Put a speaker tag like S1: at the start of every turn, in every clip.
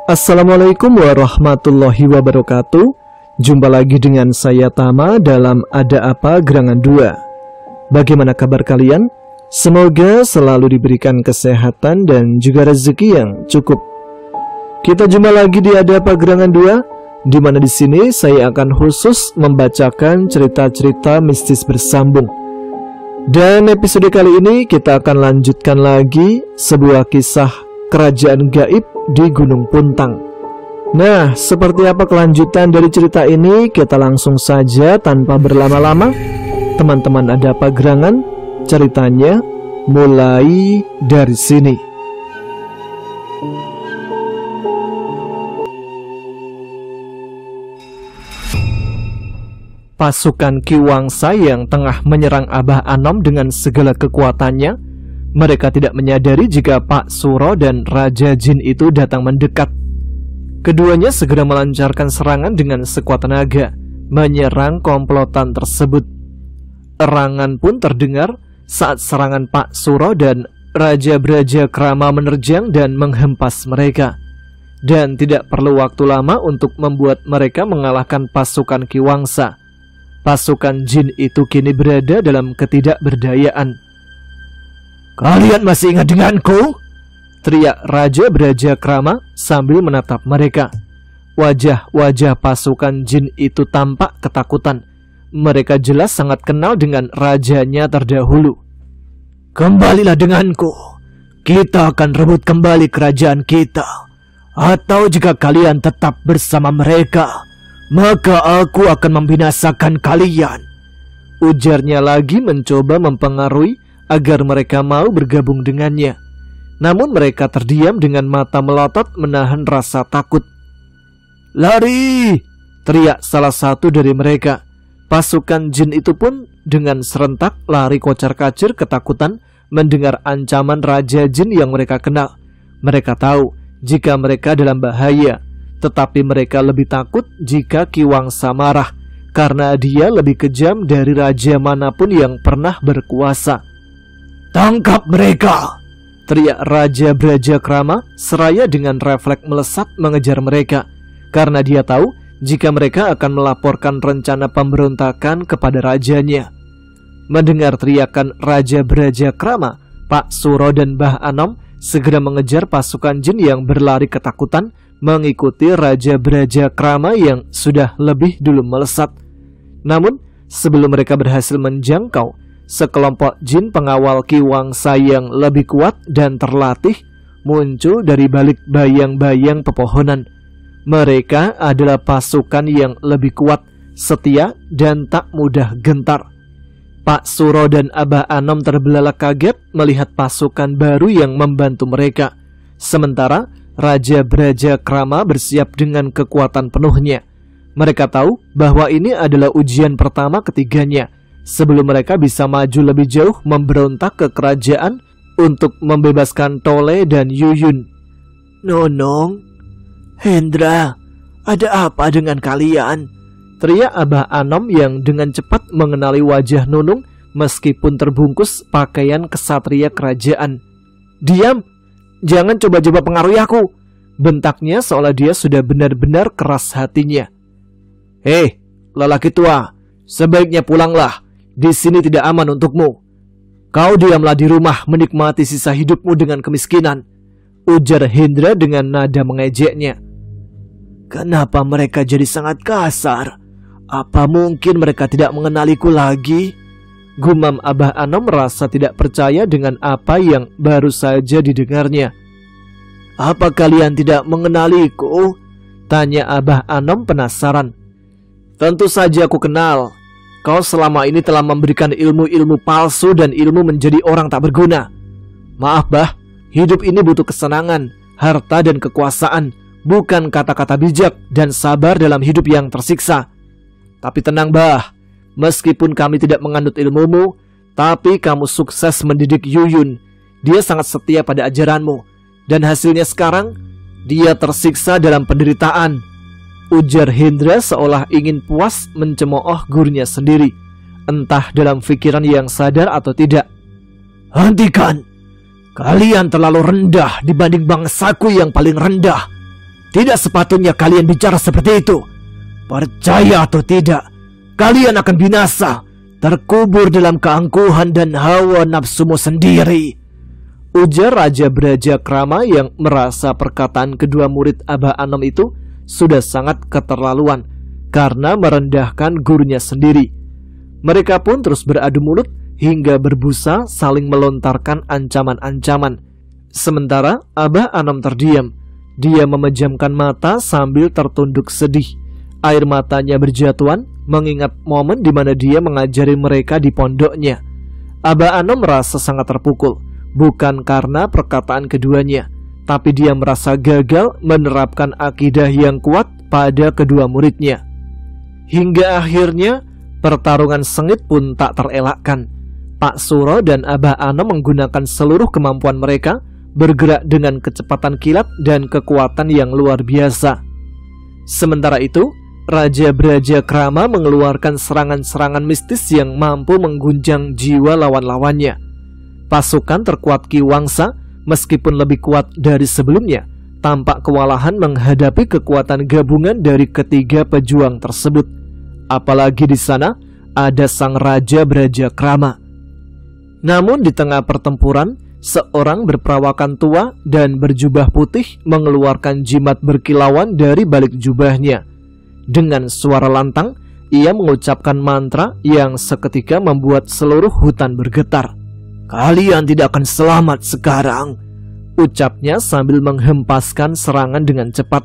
S1: Assalamualaikum warahmatullahi wabarakatuh. Jumpa lagi dengan saya Tama dalam Ada Apa Gerangan 2. Bagaimana kabar kalian? Semoga selalu diberikan kesehatan dan juga rezeki yang cukup. Kita jumpa lagi di Ada Apa Gerangan 2, di mana di sini saya akan khusus membacakan cerita-cerita mistis bersambung. Dan episode kali ini kita akan lanjutkan lagi sebuah kisah kerajaan gaib di Gunung Puntang. Nah, seperti apa kelanjutan dari cerita ini? Kita langsung saja tanpa berlama-lama. Teman-teman Ada Apa Gerangan, ceritanya mulai dari sini. Pasukan Ki Wangsa yang tengah menyerang Abah Anom dengan segala kekuatannya. Mereka tidak menyadari jika Pak Suro dan Raja Jin itu datang mendekat. Keduanya segera melancarkan serangan dengan sekuat tenaga, menyerang komplotan tersebut. Erangan pun terdengar saat serangan Pak Suro dan Raja Brajakrama menerjang dan menghempas mereka. Dan tidak perlu waktu lama untuk membuat mereka mengalahkan pasukan Ki Wangsa. Pasukan Jin itu kini berada dalam ketidakberdayaan. "Kalian masih ingat denganku?" teriak Raja Brajakrama sambil menatap mereka. Wajah-wajah pasukan Jin itu tampak ketakutan. Mereka jelas sangat kenal dengan rajanya terdahulu. "Kembalilah denganku. Kita akan rebut kembali kerajaan kita. Atau jika kalian tetap bersama mereka, maka aku akan membinasakan kalian," ujarnya lagi mencoba mempengaruhi agar mereka mau bergabung dengannya. Namun mereka terdiam dengan mata melotot menahan rasa takut. "Lari!" teriak salah satu dari mereka. Pasukan Jin itu pun dengan serentak lari kocar-kacir ketakutan mendengar ancaman Raja Jin yang mereka kenal. Mereka tahu jika mereka dalam bahaya, tetapi mereka lebih takut jika Ki Wangsa marah, karena dia lebih kejam dari raja manapun yang pernah berkuasa. "Tangkap mereka!" teriak Raja Brajakrama seraya dengan refleks melesat mengejar mereka, karena dia tahu jika mereka akan melaporkan rencana pemberontakan kepada rajanya. Mendengar teriakan Raja Brajakrama, Pak Suro dan Mbah Anom segera mengejar pasukan Jin yang berlari ketakutan mengikuti Raja Brajakrama yang sudah lebih dulu melesat. Namun sebelum mereka berhasil menjangkau, sekelompok Jin pengawal Ki Wangsa yang lebih kuat dan terlatih muncul dari balik bayang-bayang pepohonan. Mereka adalah pasukan yang lebih kuat, setia, dan tak mudah gentar. Pak Suro dan Abah Anom terbelalak kaget melihat pasukan baru yang membantu mereka. Sementara Raja Brajakrama bersiap dengan kekuatan penuhnya. Mereka tahu bahwa ini adalah ujian pertama ketiganya, sebelum mereka bisa maju lebih jauh memberontak ke kerajaan untuk membebaskan Tole dan Yuyun. "Nonong, Hendra, ada apa dengan kalian?" teriak Abah Anom yang dengan cepat mengenali wajah Nunung meskipun terbungkus pakaian kesatria kerajaan. "Diam, jangan coba-coba pengaruhi aku," bentaknya seolah dia sudah benar-benar keras hatinya. "Hei, lelaki tua, sebaiknya pulanglah. Di sini tidak aman untukmu. Kau diamlah di rumah menikmati sisa hidupmu dengan kemiskinan," ujar Hendra dengan nada mengejeknya. "Kenapa mereka jadi sangat kasar? Apa mungkin mereka tidak mengenaliku lagi?" gumam Abah Anom merasa tidak percaya dengan apa yang baru saja didengarnya. "Apa kalian tidak mengenaliku?" tanya Abah Anom penasaran. "Tentu saja aku kenal. Kau selama ini telah memberikan ilmu-ilmu palsu dan ilmu menjadi orang tak berguna. Maaf Bah, hidup ini butuh kesenangan, harta dan kekuasaan, bukan kata-kata bijak dan sabar dalam hidup yang tersiksa. Tapi tenang Bah, meskipun kami tidak menganut ilmumu, tapi kamu sukses mendidik Yuyun. Dia sangat setia pada ajaranmu, dan hasilnya sekarang dia tersiksa dalam penderitaan," ujar Hendra seolah ingin puas mencemooh gurunya sendiri, entah dalam pikiran yang sadar atau tidak. "Hentikan! Kalian terlalu rendah dibanding bangsaku yang paling rendah. Tidak sepatutnya kalian bicara seperti itu. Percaya atau tidak, kalian akan binasa, terkubur dalam keangkuhan dan hawa nafsumu sendiri, ujar Raja Brajakrama yang merasa perkataan kedua murid Abah Anom itu sudah sangat keterlaluan karena merendahkan gurunya sendiri. Mereka pun terus beradu mulut hingga berbusa saling melontarkan ancaman-ancaman. Sementara Abah Anom terdiam. Dia memejamkan mata sambil tertunduk sedih. Air matanya berjatuhan mengingat momen di mana dia mengajari mereka di pondoknya. Abah Anom merasa sangat terpukul, bukan karena perkataan keduanya, tapi dia merasa gagal menerapkan akidah yang kuat pada kedua muridnya. Hingga akhirnya pertarungan sengit pun tak terelakkan. Pak Suro dan Abah Anom menggunakan seluruh kemampuan mereka, bergerak dengan kecepatan kilat dan kekuatan yang luar biasa. Sementara itu, Raja Brajakrama mengeluarkan serangan-serangan mistis yang mampu mengguncang jiwa lawan-lawannya. Pasukan terkuat Ki Wangsa, meskipun lebih kuat dari sebelumnya, tampak kewalahan menghadapi kekuatan gabungan dari ketiga pejuang tersebut. Apalagi di sana ada sang Raja Brajakrama. Namun di tengah pertempuran, seorang berperawakan tua dan berjubah putih mengeluarkan jimat berkilauan dari balik jubahnya. Dengan suara lantang, ia mengucapkan mantra yang seketika membuat seluruh hutan bergetar. "Kalian tidak akan selamat sekarang," ucapnya sambil menghempaskan serangan dengan cepat.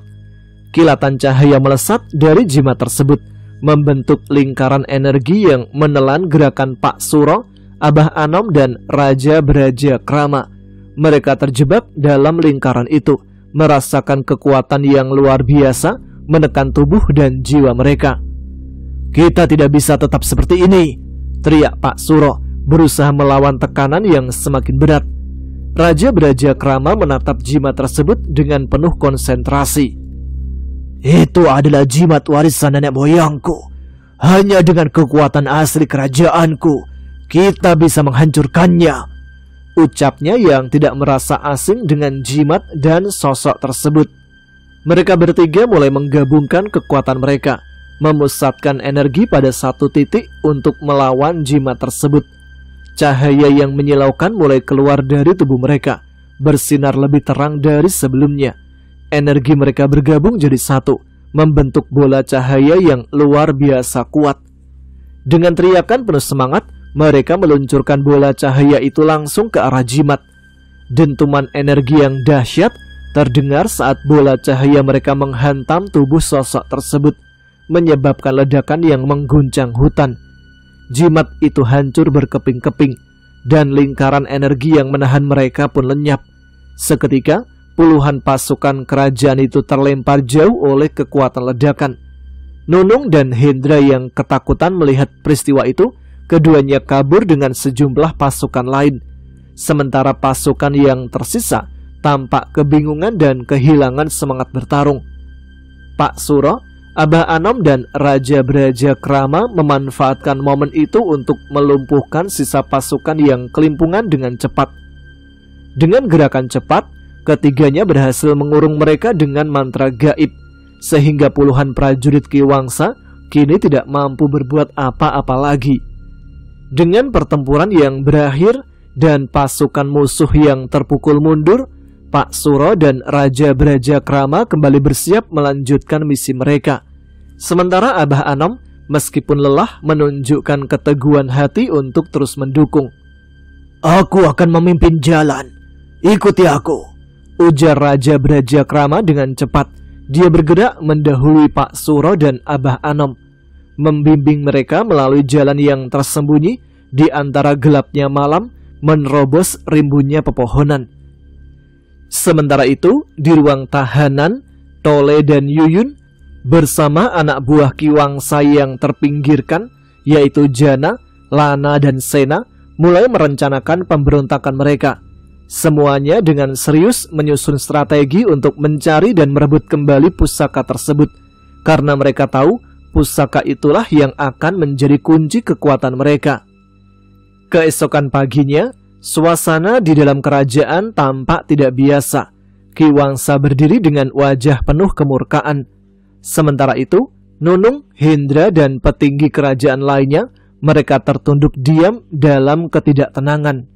S1: Kilatan cahaya melesat dari jimat tersebut, membentuk lingkaran energi yang menelan gerakan Pak Suro, Abah Anom, dan Raja Brajakrama. Mereka terjebak dalam lingkaran itu, merasakan kekuatan yang luar biasa menekan tubuh dan jiwa mereka. "Kita tidak bisa tetap seperti ini," teriak Pak Suro, berusaha melawan tekanan yang semakin berat. Raja Brajakrama menatap jimat tersebut dengan penuh konsentrasi. "Itu adalah jimat warisan nenek moyangku. Hanya dengan kekuatan asli kerajaanku, kita bisa menghancurkannya," ucapnya yang tidak merasa asing dengan jimat dan sosok tersebut. Mereka bertiga mulai menggabungkan kekuatan mereka, memusatkan energi pada satu titik untuk melawan jimat tersebut. Cahaya yang menyilaukan mulai keluar dari tubuh mereka, bersinar lebih terang dari sebelumnya. Energi mereka bergabung jadi satu, membentuk bola cahaya yang luar biasa kuat. Dengan teriakan penuh semangat, mereka meluncurkan bola cahaya itu langsung ke arah jimat. Dentuman energi yang dahsyat terdengar saat bola cahaya mereka menghantam tubuh sosok tersebut, menyebabkan ledakan yang mengguncang hutan. Jimat itu hancur berkeping-keping, dan lingkaran energi yang menahan mereka pun lenyap. Seketika, puluhan pasukan kerajaan itu terlempar jauh oleh kekuatan ledakan. Nunung dan Hendra yang ketakutan melihat peristiwa itu, keduanya kabur dengan sejumlah pasukan lain. Sementara pasukan yang tersisa tampak kebingungan dan kehilangan semangat bertarung. Pak Suro, Abah Anom, dan Raja Brajakrama memanfaatkan momen itu untuk melumpuhkan sisa pasukan yang kelimpungan dengan cepat. Dengan gerakan cepat, ketiganya berhasil mengurung mereka dengan mantra gaib, sehingga puluhan prajurit Ki Wangsa kini tidak mampu berbuat apa-apa lagi. Dengan pertempuran yang berakhir dan pasukan musuh yang terpukul mundur, Pak Suro dan Raja Brajakrama kembali bersiap melanjutkan misi mereka. Sementara Abah Anom meskipun lelah menunjukkan keteguhan hati untuk terus mendukung. "Aku akan memimpin jalan, ikuti aku," ujar Raja Brajakrama dengan cepat. Dia bergerak mendahului Pak Suro dan Abah Anom, membimbing mereka melalui jalan yang tersembunyi di antara gelapnya malam, menerobos rimbunnya pepohonan. Sementara itu, di ruang tahanan, Tole dan Yuyun bersama anak buah Ki Wangsa yang terpinggirkan, yaitu Jana, Lana, dan Sena, mulai merencanakan pemberontakan mereka. Semuanya dengan serius menyusun strategi untuk mencari dan merebut kembali pusaka tersebut, karena mereka tahu pusaka itulah yang akan menjadi kunci kekuatan mereka. Keesokan paginya, suasana di dalam kerajaan tampak tidak biasa. Ki Wangsa berdiri dengan wajah penuh kemurkaan. Sementara itu, Nunung, Hendra, dan petinggi kerajaan lainnya, mereka tertunduk diam dalam ketidaktenangan.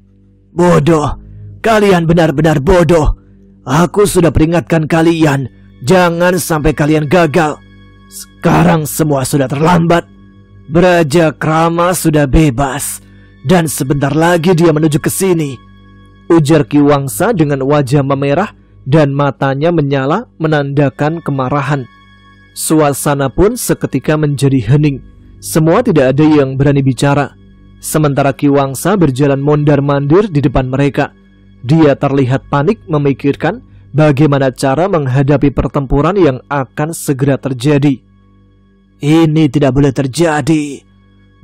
S1: Bodoh, kalian benar-benar bodoh. Aku sudah peringatkan kalian, jangan sampai kalian gagal. Sekarang semua sudah terlambat. Braja Krama sudah bebas, dan sebentar lagi dia menuju ke sini, ujar Ki Wangsa dengan wajah memerah dan matanya menyala menandakan kemarahan. Suasana pun seketika menjadi hening. Semua tidak ada yang berani bicara. Sementara Ki Wangsa berjalan mondar-mandir di depan mereka. Dia terlihat panik memikirkan bagaimana cara menghadapi pertempuran yang akan segera terjadi. Ini tidak boleh terjadi,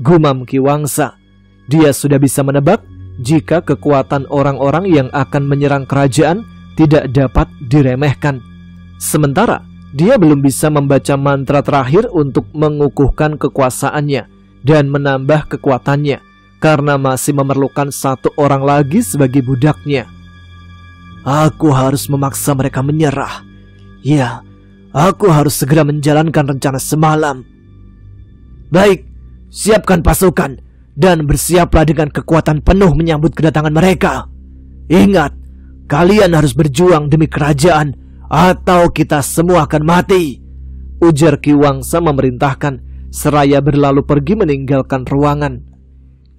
S1: gumam Ki Wangsa. Dia sudah bisa menebak jika kekuatan orang-orang yang akan menyerang kerajaan tidak dapat diremehkan. Sementara dia belum bisa membaca mantra terakhir untuk mengukuhkan kekuasaannya dan menambah kekuatannya, karena masih memerlukan satu orang lagi sebagai budaknya. Aku harus memaksa mereka menyerah. Ya, aku harus segera menjalankan rencana semalam. Baik, siapkan pasukan dan bersiaplah dengan kekuatan penuh menyambut kedatangan mereka. Ingat, kalian harus berjuang demi kerajaan atau kita semua akan mati, ujar Ki Wangsa memerintahkan, seraya berlalu pergi meninggalkan ruangan.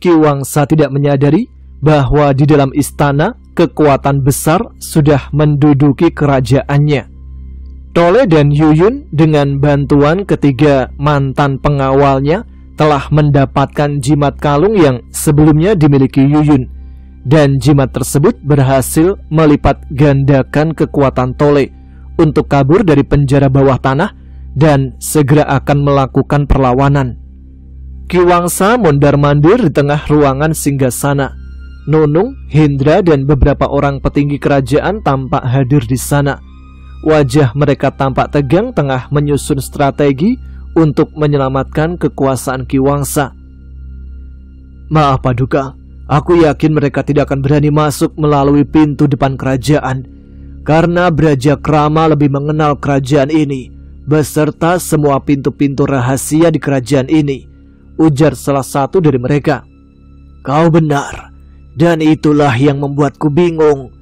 S1: Ki Wangsa tidak menyadari bahwa di dalam istana kekuatan besar sudah menduduki kerajaannya. Tole dan Yuyun dengan bantuan ketiga mantan pengawalnya telah mendapatkan jimat kalung yang sebelumnya dimiliki Yuyun, dan jimat tersebut berhasil melipat gandakan kekuatan Tole untuk kabur dari penjara bawah tanah dan segera akan melakukan perlawanan. Ki Wangsa mondar-mandir di tengah ruangan singgasana. Nunung, Hendra, dan beberapa orang petinggi kerajaan tampak hadir di sana. Wajah mereka tampak tegang tengah menyusun strategi untuk menyelamatkan kekuasaan Ki Wangsa. Maaf Paduka, aku yakin mereka tidak akan berani masuk melalui pintu depan kerajaan, karena Braja Krama lebih mengenal kerajaan ini beserta semua pintu-pintu rahasia di kerajaan ini, ujar salah satu dari mereka. Kau benar, dan itulah yang membuatku bingung.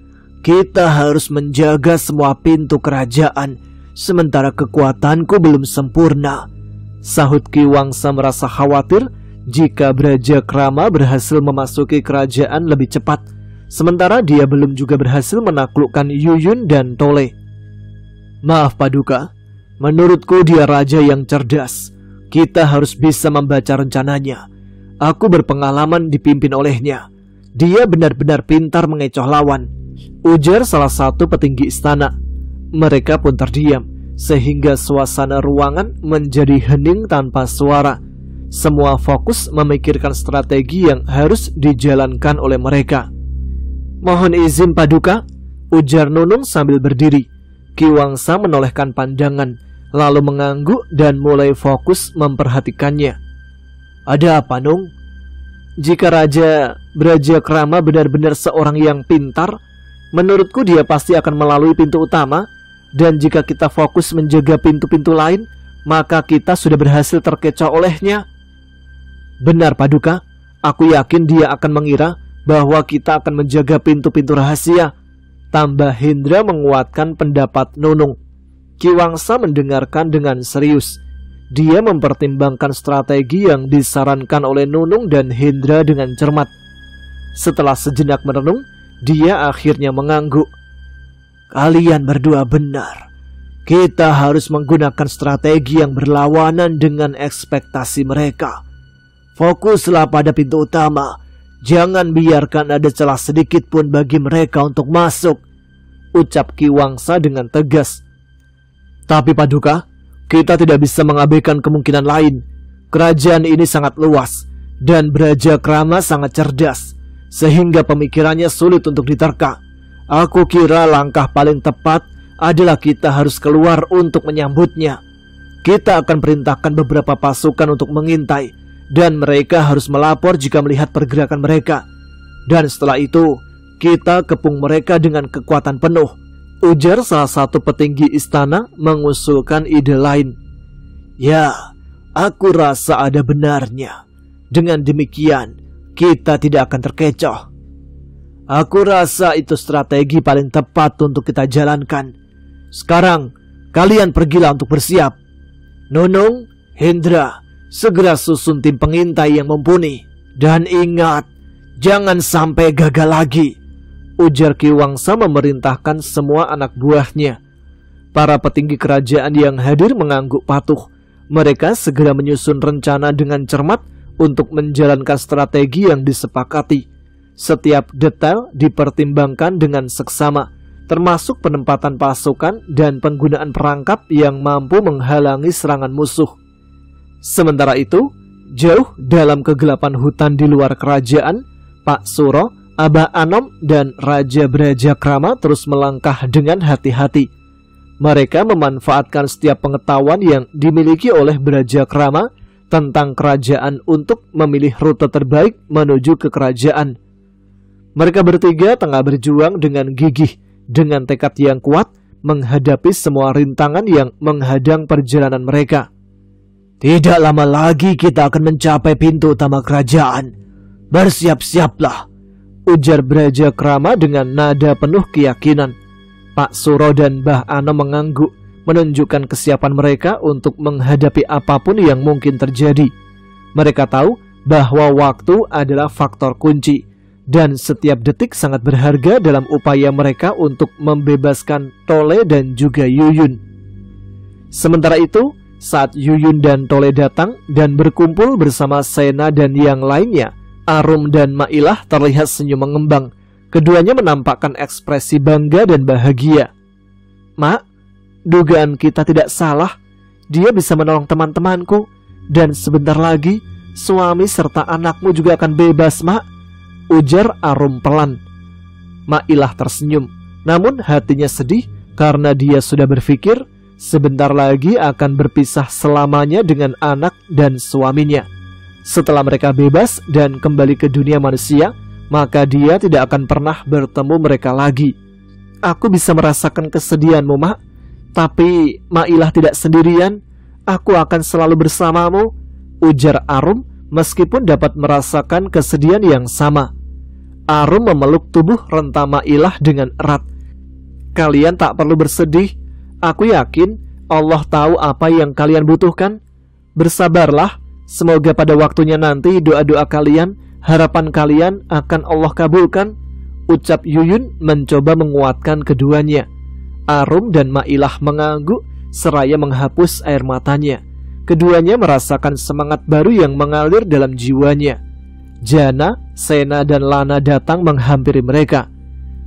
S1: Kita harus menjaga semua pintu kerajaan, sementara kekuatanku belum sempurna, sahut Ki Wangsa merasa khawatir jika Braja Krama berhasil memasuki kerajaan lebih cepat, sementara dia belum juga berhasil menaklukkan Yuyun dan Tole. Maaf Paduka, menurutku dia raja yang cerdas. Kita harus bisa membaca rencananya. Aku berpengalaman dipimpin olehnya. Dia benar-benar pintar mengecoh lawan, ujar salah satu petinggi istana. Mereka pun terdiam, sehingga suasana ruangan menjadi hening tanpa suara. Semua fokus memikirkan strategi yang harus dijalankan oleh mereka. Mohon izin Paduka, ujar Nunung sambil berdiri. Ki Wangsa menolehkan pandangan, lalu mengangguk dan mulai fokus memperhatikannya. Ada apa, Nung? Jika Raja Braja Krama benar-benar seorang yang pintar, menurutku dia pasti akan melalui pintu utama, dan jika kita fokus menjaga pintu-pintu lain, maka kita sudah berhasil terkecoh olehnya. Benar Paduka, aku yakin dia akan mengira bahwa kita akan menjaga pintu-pintu rahasia, tambah Hendra menguatkan pendapat Nunung. Ki Wangsa mendengarkan dengan serius. Dia mempertimbangkan strategi yang disarankan oleh Nunung dan Hendra dengan cermat. Setelah sejenak merenung, dia akhirnya mengangguk. Kalian berdua benar. Kita harus menggunakan strategi yang berlawanan dengan ekspektasi mereka. Fokuslah pada pintu utama. Jangan biarkan ada celah sedikit pun bagi mereka untuk masuk, ucap Ki Wangsa dengan tegas. Tapi Paduka, kita tidak bisa mengabaikan kemungkinan lain. Kerajaan ini sangat luas, dan Braja Krama sangat cerdas, sehingga pemikirannya sulit untuk diterka. Aku kira langkah paling tepat adalah kita harus keluar untuk menyambutnya. Kita akan perintahkan beberapa pasukan untuk mengintai, dan mereka harus melapor jika melihat pergerakan mereka. Dan setelah itu, kita kepung mereka dengan kekuatan penuh. Ujar salah satu petinggi istana mengusulkan ide lain. Ya, aku rasa ada benarnya. Dengan demikian, kita tidak akan terkecoh. Aku rasa itu strategi paling tepat untuk kita jalankan. Sekarang, kalian pergilah untuk bersiap. Nunung, Hendra, segera susun tim pengintai yang mumpuni. Dan ingat, jangan sampai gagal lagi, ujar Ki Wangsa memerintahkan semua anak buahnya. Para petinggi kerajaan yang hadir mengangguk patuh. Mereka segera menyusun rencana dengan cermat untuk menjalankan strategi yang disepakati. Setiap detail dipertimbangkan dengan seksama, termasuk penempatan pasukan dan penggunaan perangkap yang mampu menghalangi serangan musuh. Sementara itu, jauh dalam kegelapan hutan di luar kerajaan, Pak Suro, Abah Anom, dan Raja Brajakrama terus melangkah dengan hati-hati. Mereka memanfaatkan setiap pengetahuan yang dimiliki oleh Brajakrama tentang kerajaan untuk memilih rute terbaik menuju ke kerajaan. Mereka bertiga tengah berjuang dengan gigih, dengan tekad yang kuat menghadapi semua rintangan yang menghadang perjalanan mereka. Tidak lama lagi kita akan mencapai pintu utama kerajaan. Bersiap-siaplah, ujar Brajakrama dengan nada penuh keyakinan. Pak Suro dan Mbah Anom mengangguk, menunjukkan kesiapan mereka untuk menghadapi apapun yang mungkin terjadi. Mereka tahu bahwa waktu adalah faktor kunci, dan setiap detik sangat berharga dalam upaya mereka untuk membebaskan Tole dan juga Yuyun. Sementara itu, saat Yuyun dan Tole datang dan berkumpul bersama Sena dan yang lainnya, Arum dan Mailah terlihat senyum mengembang. Keduanya menampakkan ekspresi bangga dan bahagia. Mak, dugaan kita tidak salah. Dia bisa menolong teman-temanku. Dan sebentar lagi, suami serta anakmu juga akan bebas, Mak, ujar Arum pelan. Mailah tersenyum, namun hatinya sedih karena dia sudah berpikir sebentar lagi akan berpisah selamanya dengan anak dan suaminya. Setelah mereka bebas dan kembali ke dunia manusia, maka dia tidak akan pernah bertemu mereka lagi. Aku bisa merasakan kesedihanmu, Mak. Tapi Mailah tidak sendirian. Aku akan selalu bersamamu, ujar Arum meskipun dapat merasakan kesedihan yang sama. Arum memeluk tubuh renta Mailah dengan erat. Kalian tak perlu bersedih. Aku yakin Allah tahu apa yang kalian butuhkan. Bersabarlah. Semoga pada waktunya nanti doa-doa kalian, harapan kalian akan Allah kabulkan, ucap Yuyun mencoba menguatkan keduanya. Arum dan Mailah mengangguk seraya menghapus air matanya. Keduanya merasakan semangat baru yang mengalir dalam jiwanya. Jana, Sena, dan Lana datang menghampiri mereka.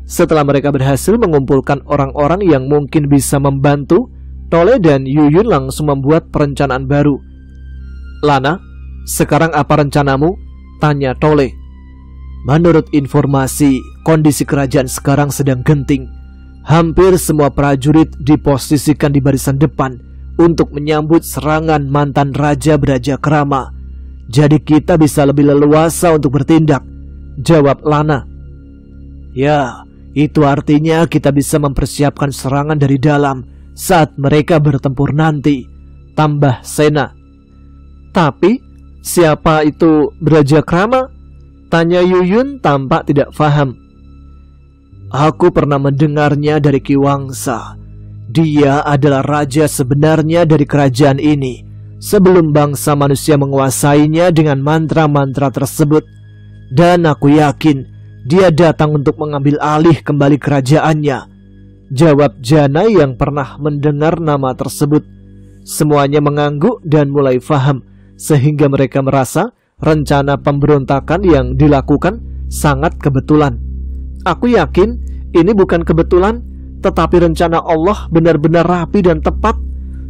S1: Setelah mereka berhasil mengumpulkan orang-orang yang mungkin bisa membantu, Tole dan Yuyun langsung membuat perencanaan baru. Lana, sekarang apa rencanamu? Tanya Tole. Menurut informasi, kondisi kerajaan sekarang sedang genting. Hampir semua prajurit diposisikan di barisan depan untuk menyambut serangan mantan Raja Brajakrama. Jadi kita bisa lebih leluasa untuk bertindak, jawab Lana. Ya, itu artinya kita bisa mempersiapkan serangan dari dalam saat mereka bertempur nanti, tambah Sena. Tapi, siapa itu Brajakrama? Tanya Yuyun tampak tidak paham. Aku pernah mendengarnya dari Ki Wangsa. Dia adalah raja sebenarnya dari kerajaan ini, sebelum bangsa manusia menguasainya dengan mantra-mantra tersebut. Dan aku yakin dia datang untuk mengambil alih kembali kerajaannya, jawab Jana yang pernah mendengar nama tersebut. Semuanya mengangguk dan mulai paham, sehingga mereka merasa rencana pemberontakan yang dilakukan sangat kebetulan. Aku yakin ini bukan kebetulan, tetapi rencana Allah benar-benar rapi dan tepat.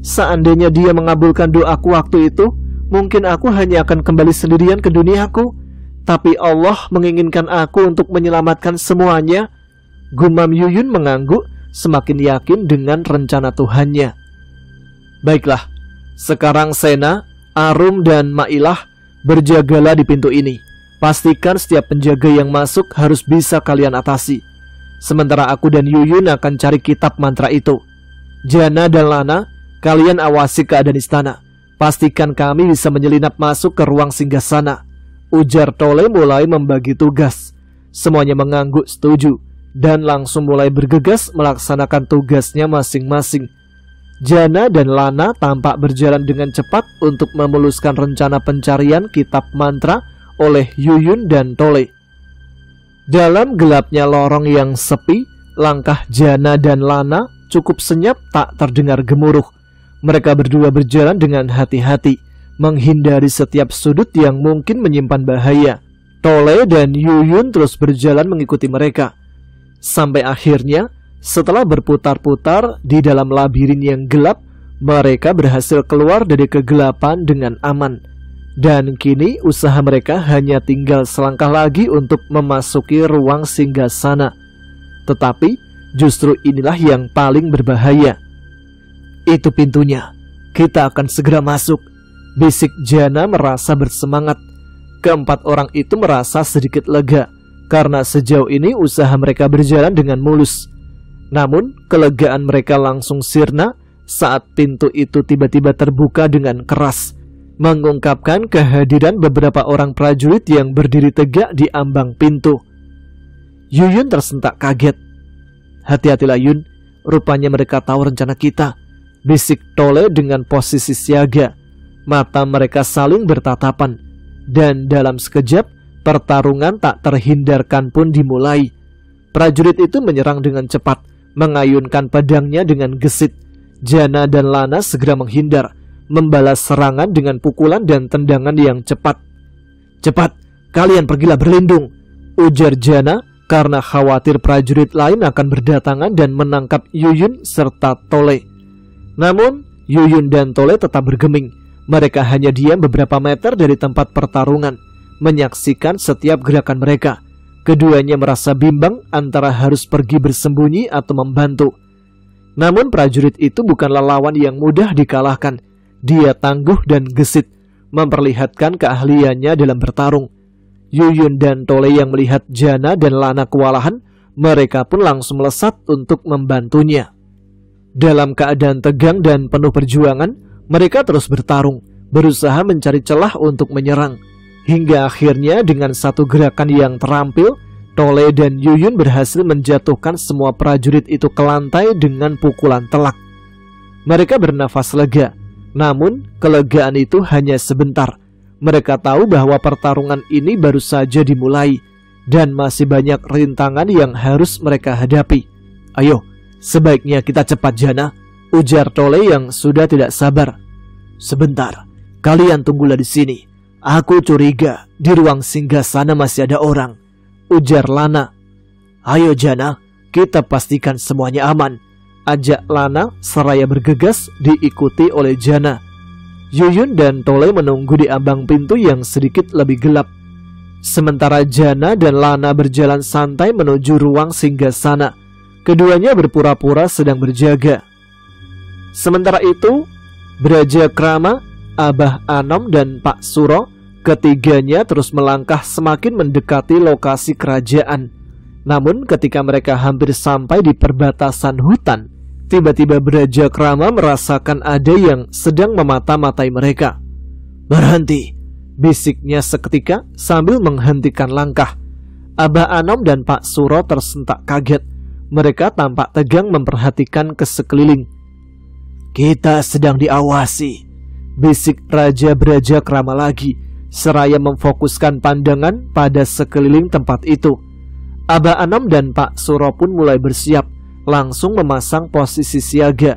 S1: Seandainya dia mengabulkan doaku waktu itu, mungkin aku hanya akan kembali sendirian ke duniaku. Tapi Allah menginginkan aku untuk menyelamatkan semuanya, gumam Yuyun mengangguk, semakin yakin dengan rencana Tuhannya. Baiklah, sekarang Sena, Arum, dan Mailah, berjagalah di pintu ini. Pastikan setiap penjaga yang masuk harus bisa kalian atasi. Sementara aku dan Yuyun akan cari kitab mantra itu. Jana dan Lana, kalian awasi keadaan istana. Pastikan kami bisa menyelinap masuk ke ruang singgasana. Ujar Tole mulai membagi tugas. Semuanya mengangguk setuju dan langsung mulai bergegas melaksanakan tugasnya masing-masing. Jana dan Lana tampak berjalan dengan cepat untuk memuluskan rencana pencarian kitab mantra oleh Yuyun dan Tole. Dalam gelapnya lorong yang sepi, langkah Jana dan Lana cukup senyap, tak terdengar gemuruh. Mereka berdua berjalan dengan hati-hati, menghindari setiap sudut yang mungkin menyimpan bahaya. Tole dan Yuyun terus berjalan mengikuti mereka. Sampai akhirnya, setelah berputar-putar di dalam labirin yang gelap, mereka berhasil keluar dari kegelapan dengan aman. Dan kini usaha mereka hanya tinggal selangkah lagi untuk memasuki ruang singgasana. Tetapi justru inilah yang paling berbahaya. Itu pintunya, kita akan segera masuk, bisik Jana merasa bersemangat. Keempat orang itu merasa sedikit lega, karena sejauh ini usaha mereka berjalan dengan mulus. Namun kelegaan mereka langsung sirna saat pintu itu tiba-tiba terbuka dengan keras, mengungkapkan kehadiran beberapa orang prajurit yang berdiri tegak di ambang pintu. Yuyun tersentak kaget. Hati-hatilah Yun, rupanya mereka tahu rencana kita, bisik Tole dengan posisi siaga. Mata mereka saling bertatapan, dan dalam sekejap pertarungan tak terhindarkan pun dimulai. Prajurit itu menyerang dengan cepat, mengayunkan pedangnya dengan gesit. Jana dan Lana segera menghindar, membalas serangan dengan pukulan dan tendangan yang cepat. Cepat, kalian pergilah berlindung, ujar Jana karena khawatir prajurit lain akan berdatangan dan menangkap Yuyun serta Tole. Namun Yuyun dan Tole tetap bergeming. Mereka hanya diam beberapa meter dari tempat pertarungan, menyaksikan setiap gerakan mereka. Keduanya merasa bimbang antara harus pergi bersembunyi atau membantu. Namun prajurit itu bukanlah lawan yang mudah dikalahkan. Dia tangguh dan gesit, memperlihatkan keahliannya dalam bertarung. Yuyun dan Tole yang melihat Jana dan Lana kewalahan, mereka pun langsung melesat untuk membantunya. Dalam keadaan tegang dan penuh perjuangan, mereka terus bertarung, berusaha mencari celah untuk menyerang. Hingga akhirnya dengan satu gerakan yang terampil, Tole dan Yuyun berhasil menjatuhkan semua prajurit itu ke lantai dengan pukulan telak. Mereka bernafas lega, namun kelegaan itu hanya sebentar. Mereka tahu bahwa pertarungan ini baru saja dimulai, dan masih banyak rintangan yang harus mereka hadapi. Ayo, sebaiknya kita cepat Jana, ujar Tole yang sudah tidak sabar. Sebentar, kalian tunggulah di sini. Aku curiga di ruang singgasana masih ada orang, ujar Lana. Ayo Jana, kita pastikan semuanya aman, ajak Lana seraya bergegas diikuti oleh Jana. Yuyun dan Tole menunggu di ambang pintu yang sedikit lebih gelap. Sementara Jana dan Lana berjalan santai menuju ruang singgasana. Keduanya berpura-pura sedang berjaga. Sementara itu, Braja Krama, Abah Anom dan Pak Suro, ketiganya terus melangkah semakin mendekati lokasi kerajaan. Namun ketika mereka hampir sampai di perbatasan hutan, tiba-tiba Braja Krama merasakan ada yang sedang memata-matai mereka. Berhenti, bisiknya seketika sambil menghentikan langkah. Abah Anom dan Pak Suro tersentak kaget. Mereka tampak tegang memperhatikan ke sekeliling. Kita sedang diawasi, bisik Raja Braja Krama lagi, seraya memfokuskan pandangan pada sekeliling tempat itu. Abah Anom dan Pak Suro pun mulai bersiap, langsung memasang posisi siaga.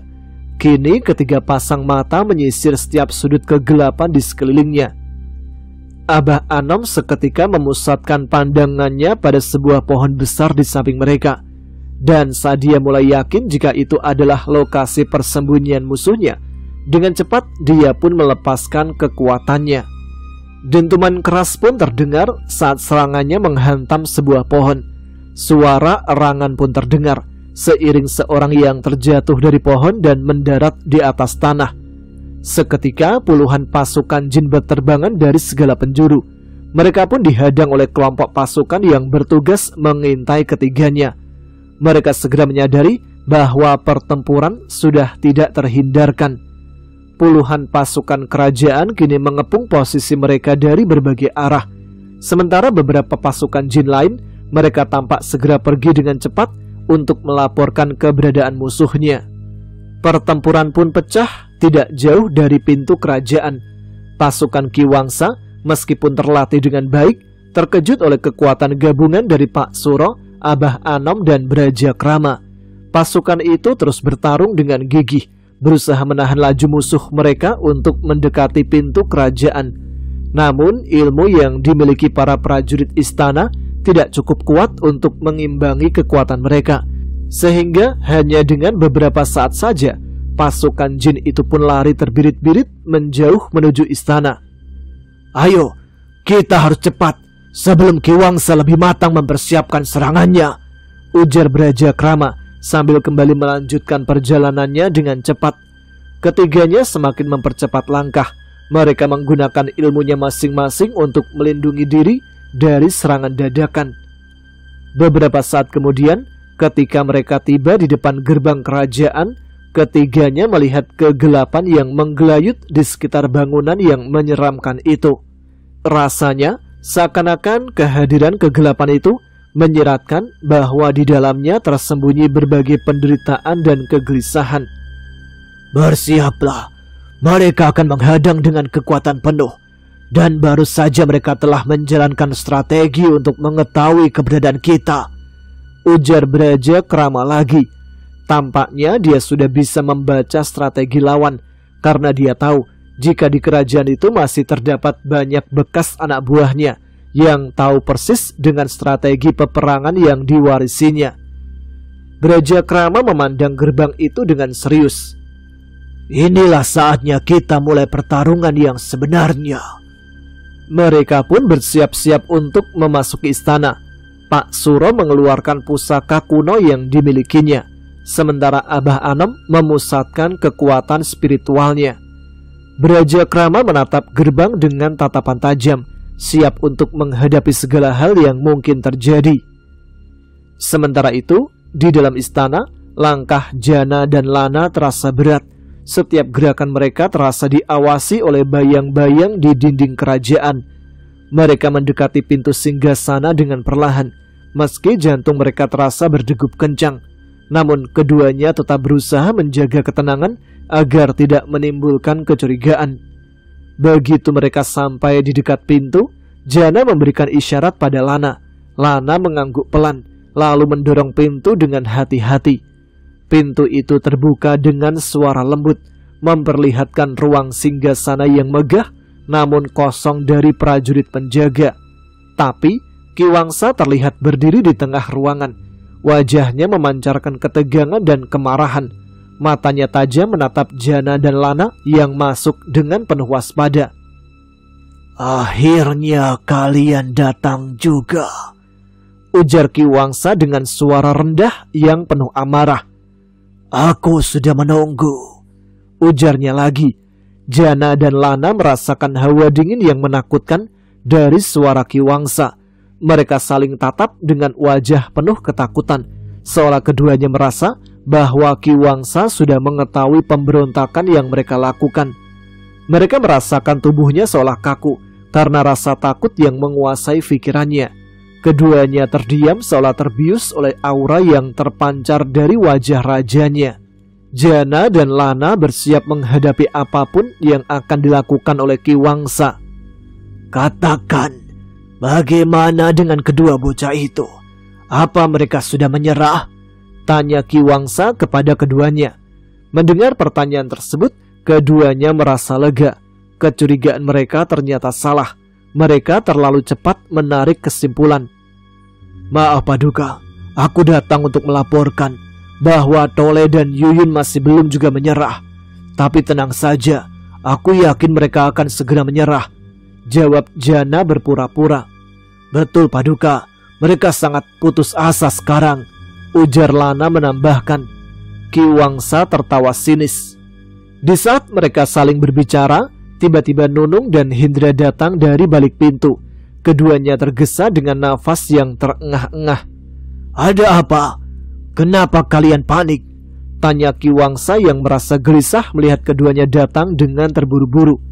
S1: Kini ketiga pasang mata menyisir setiap sudut kegelapan di sekelilingnya. Abah Anom seketika memusatkan pandangannya pada sebuah pohon besar di samping mereka. Dan saat dia mulai yakin jika itu adalah lokasi persembunyian musuhnya, dengan cepat dia pun melepaskan kekuatannya. Dentuman keras pun terdengar saat serangannya menghantam sebuah pohon. Suara erangan pun terdengar seiring seorang yang terjatuh dari pohon dan mendarat di atas tanah. Seketika puluhan pasukan jin berterbangan dari segala penjuru. Mereka pun dihadang oleh kelompok pasukan yang bertugas mengintai ketiganya. Mereka segera menyadari bahwa pertempuran sudah tidak terhindarkan. Puluhan pasukan kerajaan kini mengepung posisi mereka dari berbagai arah. Sementara beberapa pasukan jin lain, mereka tampak segera pergi dengan cepat untuk melaporkan keberadaan musuhnya. Pertempuran pun pecah tidak jauh dari pintu kerajaan. Pasukan Ki Wangsa meskipun terlatih dengan baik, terkejut oleh kekuatan gabungan dari Pak Suro, Abah Anom, dan Brajakrama. Pasukan itu terus bertarung dengan gigih, berusaha menahan laju musuh mereka untuk mendekati pintu kerajaan. Namun ilmu yang dimiliki para prajurit istana tidak cukup kuat untuk mengimbangi kekuatan mereka, sehingga hanya dengan beberapa saat saja pasukan jin itu pun lari terbirit-birit menjauh menuju istana. "Ayo, kita harus cepat sebelum Ki Wangsa lebih matang mempersiapkan serangannya," ujar Brajakrama sambil kembali melanjutkan perjalanannya dengan cepat. Ketiganya semakin mempercepat langkah. Mereka menggunakan ilmunya masing-masing untuk melindungi diri dari serangan dadakan. Beberapa saat kemudian, ketika mereka tiba di depan gerbang kerajaan, ketiganya melihat kegelapan yang menggelayut di sekitar bangunan yang menyeramkan itu. Rasanya seakan-akan kehadiran kegelapan itu menyiratkan bahwa di dalamnya tersembunyi berbagai penderitaan dan kegelisahan. "Bersiaplah, mereka akan menghadang dengan kekuatan penuh, dan baru saja mereka telah menjalankan strategi untuk mengetahui keberadaan kita," ujar Brajakrama lagi. Tampaknya dia sudah bisa membaca strategi lawan, karena dia tahu jika di kerajaan itu masih terdapat banyak bekas anak buahnya yang tahu persis dengan strategi peperangan yang diwarisinya. Brajakrama memandang gerbang itu dengan serius. "Inilah saatnya kita mulai pertarungan yang sebenarnya." Mereka pun bersiap-siap untuk memasuki istana. Pak Suro mengeluarkan pusaka kuno yang dimilikinya, sementara Abah Anom memusatkan kekuatan spiritualnya. Brajakrama menatap gerbang dengan tatapan tajam, siap untuk menghadapi segala hal yang mungkin terjadi. Sementara itu, di dalam istana, langkah Jana dan Lana terasa berat. Setiap gerakan mereka terasa diawasi oleh bayang-bayang di dinding kerajaan. Mereka mendekati pintu singgasana dengan perlahan, meski jantung mereka terasa berdegup kencang. Namun keduanya tetap berusaha menjaga ketenangan agar tidak menimbulkan kecurigaan. Begitu mereka sampai di dekat pintu, Jana memberikan isyarat pada Lana. Lana mengangguk pelan, lalu mendorong pintu dengan hati-hati. Pintu itu terbuka dengan suara lembut, memperlihatkan ruang singgasana yang megah, namun kosong dari prajurit penjaga. Tapi Ki Wangsa terlihat berdiri di tengah ruangan. Wajahnya memancarkan ketegangan dan kemarahan. Matanya tajam menatap Jana dan Lana yang masuk dengan penuh waspada. "Akhirnya kalian datang juga," ujar Ki Wangsa dengan suara rendah yang penuh amarah. "Aku sudah menunggu," ujarnya lagi. Jana dan Lana merasakan hawa dingin yang menakutkan dari suara Ki Wangsa. Mereka saling tatap dengan wajah penuh ketakutan, seolah keduanya merasa bahwa Ki Wangsa sudah mengetahui pemberontakan yang mereka lakukan. Mereka merasakan tubuhnya seolah kaku karena rasa takut yang menguasai pikirannya. Keduanya terdiam seolah terbius oleh aura yang terpancar dari wajah rajanya. Jana dan Lana bersiap menghadapi apapun yang akan dilakukan oleh Ki Wangsa. "Katakan, bagaimana dengan kedua bocah itu? Apa mereka sudah menyerah?" tanya Ki Wangsa kepada keduanya. Mendengar pertanyaan tersebut, keduanya merasa lega. Kecurigaan mereka ternyata salah. Mereka terlalu cepat menarik kesimpulan. "Maaf Paduka, aku datang untuk melaporkan bahwa Tole dan Yuyun masih belum juga menyerah. Tapi tenang saja, aku yakin mereka akan segera menyerah," jawab Jana berpura-pura. "Betul Paduka, mereka sangat putus asa sekarang," ujar Lana menambahkan. Ki Wangsa tertawa sinis. Di saat mereka saling berbicara, tiba-tiba Nunung dan Hindra datang dari balik pintu. Keduanya tergesa dengan nafas yang terengah-engah. "Ada apa? Kenapa kalian panik? Tanya Ki Wangsa yang merasa gelisah melihat keduanya datang dengan terburu-buru.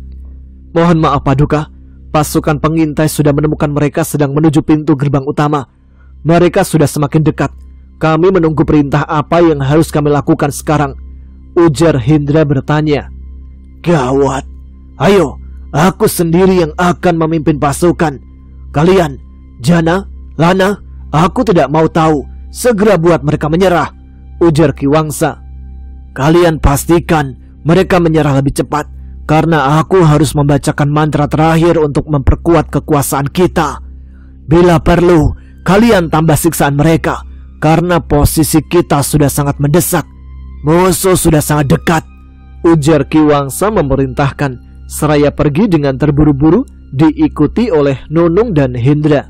S1: Mohon maaf Paduka, pasukan pengintai sudah menemukan mereka sedang menuju pintu gerbang utama. Mereka sudah semakin dekat. Kami menunggu perintah apa yang harus kami lakukan sekarang, ujar Hindra bertanya. Gawat, ayo, aku sendiri yang akan memimpin pasukan. Kalian, Jana, Lana, aku tidak mau tahu. Segera buat mereka menyerah, ujar Ki Wangsa. Kalian pastikan mereka menyerah lebih cepat, karena aku harus membacakan mantra terakhir untuk memperkuat kekuasaan kita. Bila perlu, kalian tambah siksaan mereka, karena posisi kita sudah sangat mendesak. Musuh sudah sangat dekat, ujar Ki Wangsa memerintahkan, seraya pergi dengan terburu-buru diikuti oleh Nunung dan Hindra.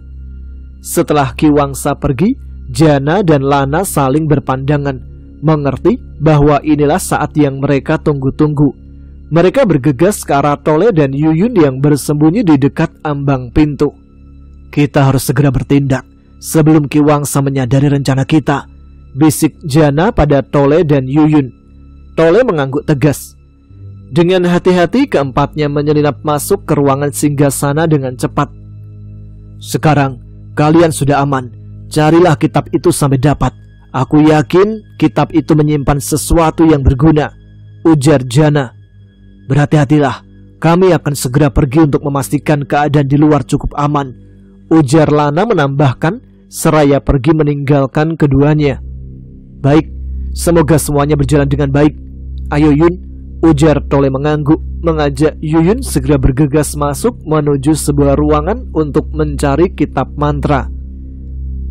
S1: Setelah Ki Wangsa pergi, Jana dan Lana saling berpandangan, mengerti bahwa inilah saat yang mereka tunggu-tunggu. Mereka bergegas ke arah Tole dan Yuyun yang bersembunyi di dekat ambang pintu. Kita harus segera bertindak sebelum Ki Wangsa menyadari rencana kita, bisik Jana pada Tole dan Yuyun. Tole mengangguk tegas. Dengan hati-hati keempatnya menyelinap masuk ke ruangan singgasana dengan cepat. Sekarang kalian sudah aman. Carilah kitab itu sampai dapat. Aku yakin kitab itu menyimpan sesuatu yang berguna, ujar Jana. Berhati-hatilah, kami akan segera pergi untuk memastikan keadaan di luar cukup aman, ujar Lana menambahkan, seraya pergi meninggalkan keduanya. Baik, semoga semuanya berjalan dengan baik. Ayo Yun, ujar Tole mengangguk, mengajak Yuyun segera bergegas masuk menuju sebuah ruangan untuk mencari kitab mantra.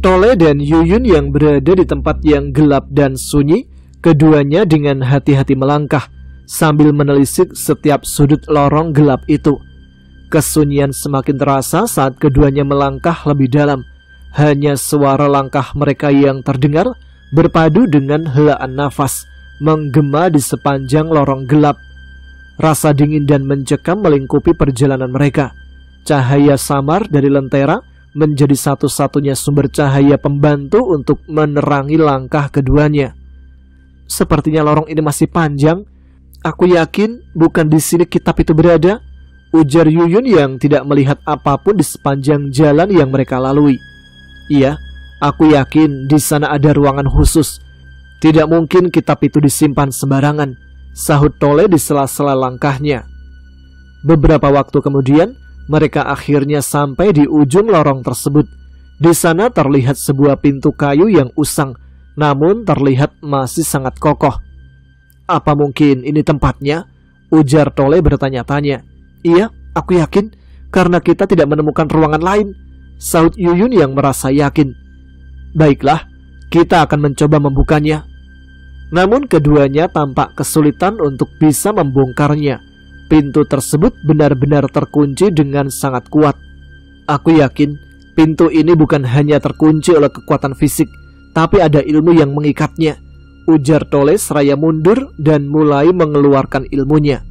S1: Tole dan Yuyun yang berada di tempat yang gelap dan sunyi, keduanya dengan hati-hati melangkah sambil menelisik setiap sudut lorong gelap itu. Kesunyian semakin terasa saat keduanya melangkah lebih dalam. Hanya suara langkah mereka yang terdengar berpadu dengan helaan nafas menggema di sepanjang lorong gelap. Rasa dingin dan mencekam melingkupi perjalanan mereka. Cahaya samar dari lentera menjadi satu-satunya sumber cahaya pembantu untuk menerangi langkah keduanya. Sepertinya lorong ini masih panjang. Aku yakin bukan di sini kitab itu berada, ujar Yuyun yang tidak melihat apapun di sepanjang jalan yang mereka lalui. Iya, aku yakin di sana ada ruangan khusus. Tidak mungkin kitab itu disimpan sembarangan, sahut Tole di sela-sela langkahnya. Beberapa waktu kemudian, mereka akhirnya sampai di ujung lorong tersebut. Di sana terlihat sebuah pintu kayu yang usang, namun terlihat masih sangat kokoh. Apa mungkin ini tempatnya? Ujar Tole bertanya-tanya. Iya, aku yakin, karena kita tidak menemukan ruangan lain, sahut Yuyun yang merasa yakin. Baiklah, kita akan mencoba membukanya. Namun keduanya tampak kesulitan untuk bisa membongkarnya. Pintu tersebut benar-benar terkunci dengan sangat kuat. Aku yakin pintu ini bukan hanya terkunci oleh kekuatan fisik, tapi ada ilmu yang mengikatnya, ujar Tole seraya mundur dan mulai mengeluarkan ilmunya.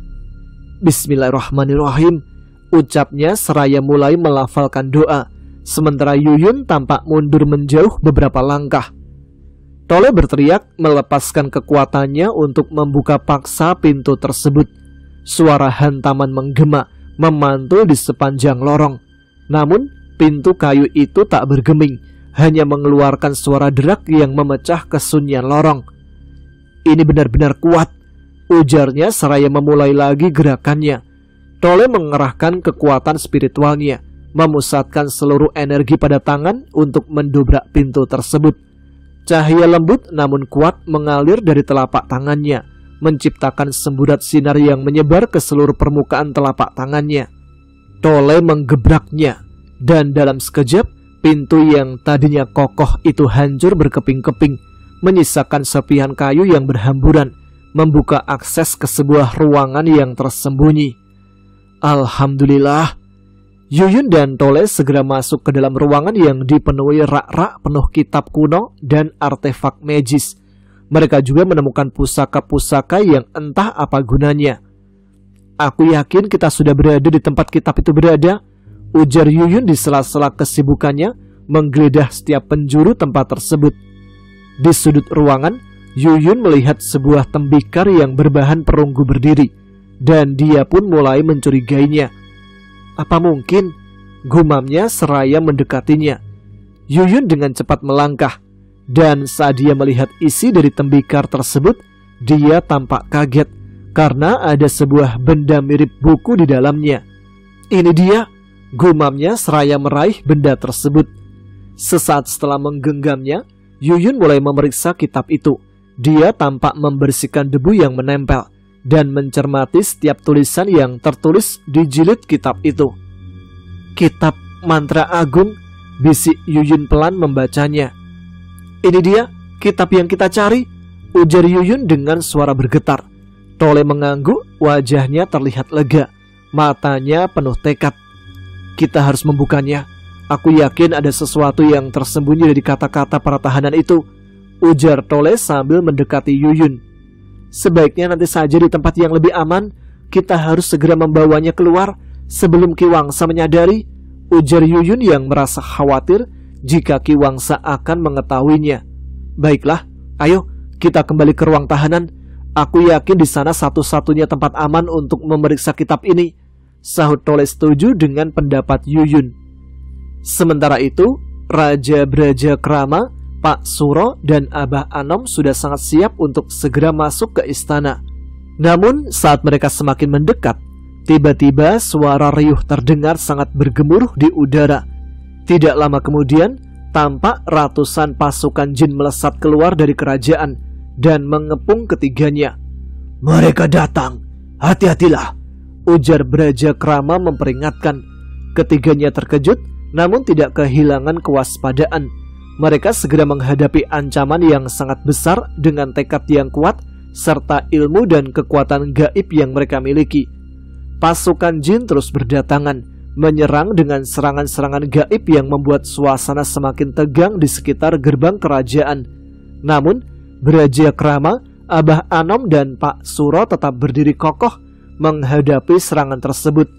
S1: Bismillahirrahmanirrahim, ucapnya seraya mulai melafalkan doa, sementara Yuyun tampak mundur menjauh beberapa langkah. Tole berteriak melepaskan kekuatannya untuk membuka paksa pintu tersebut. Suara hantaman menggema memantul di sepanjang lorong. Namun pintu kayu itu tak bergeming, hanya mengeluarkan suara derak yang memecah kesunyian lorong. Ini benar-benar kuat, ujarnya seraya memulai lagi gerakannya. Tole mengerahkan kekuatan spiritualnya, memusatkan seluruh energi pada tangan untuk mendobrak pintu tersebut. Cahaya lembut namun kuat mengalir dari telapak tangannya, menciptakan semburat sinar yang menyebar ke seluruh permukaan telapak tangannya. Tole menggebraknya, dan dalam sekejap, pintu yang tadinya kokoh itu hancur berkeping-keping, menyisakan serpihan kayu yang berhamburan, membuka akses ke sebuah ruangan yang tersembunyi. Alhamdulillah. Yuyun dan Tole segera masuk ke dalam ruangan yang dipenuhi rak-rak penuh kitab kuno dan artefak magis. Mereka juga menemukan pusaka-pusaka yang entah apa gunanya. Aku yakin kita sudah berada di tempat kitab itu berada, ujar Yuyun di sela-sela kesibukannya menggeledah setiap penjuru tempat tersebut. Di sudut ruangan, Yuyun melihat sebuah tembikar yang berbahan perunggu berdiri, dan dia pun mulai mencurigainya. Apa mungkin? Gumamnya seraya mendekatinya. Yuyun dengan cepat melangkah, dan saat dia melihat isi dari tembikar tersebut, dia tampak kaget karena ada sebuah benda mirip buku di dalamnya. Ini dia, gumamnya seraya meraih benda tersebut. Sesaat setelah menggenggamnya, Yuyun mulai memeriksa kitab itu. Dia tampak membersihkan debu yang menempel dan mencermati setiap tulisan yang tertulis di jilid kitab itu. Kitab mantra agung, bisik Yuyun pelan membacanya. Ini dia, kitab yang kita cari, ujar Yuyun dengan suara bergetar. Tole mengangguk, wajahnya terlihat lega, matanya penuh tekad. Kita harus membukanya. Aku yakin ada sesuatu yang tersembunyi dari kata-kata para tahanan itu, ujar Tole sambil mendekati Yuyun. Sebaiknya nanti saja di tempat yang lebih aman. Kita harus segera membawanya keluar sebelum Ki Wangsa menyadari, ujar Yuyun yang merasa khawatir jika Ki Wangsa akan mengetahuinya. Baiklah, ayo kita kembali ke ruang tahanan. Aku yakin di sana satu-satunya tempat aman untuk memeriksa kitab ini, sahut Tole setuju dengan pendapat Yuyun. Sementara itu, Raja Brajakrama, Pak Suro, dan Abah Anom sudah sangat siap untuk segera masuk ke istana. Namun saat mereka semakin mendekat, tiba-tiba suara riuh terdengar sangat bergemuruh di udara. Tidak lama kemudian, tampak ratusan pasukan jin melesat keluar dari kerajaan dan mengepung ketiganya. Mereka datang, hati-hatilah, ujar Brajakrama memperingatkan. Ketiganya terkejut, namun tidak kehilangan kewaspadaan. Mereka segera menghadapi ancaman yang sangat besar dengan tekad yang kuat serta ilmu dan kekuatan gaib yang mereka miliki. Pasukan jin terus berdatangan, menyerang dengan serangan-serangan gaib yang membuat suasana semakin tegang di sekitar gerbang kerajaan. Namun, Brajakrama, Abah Anom, dan Pak Suro tetap berdiri kokoh menghadapi serangan tersebut.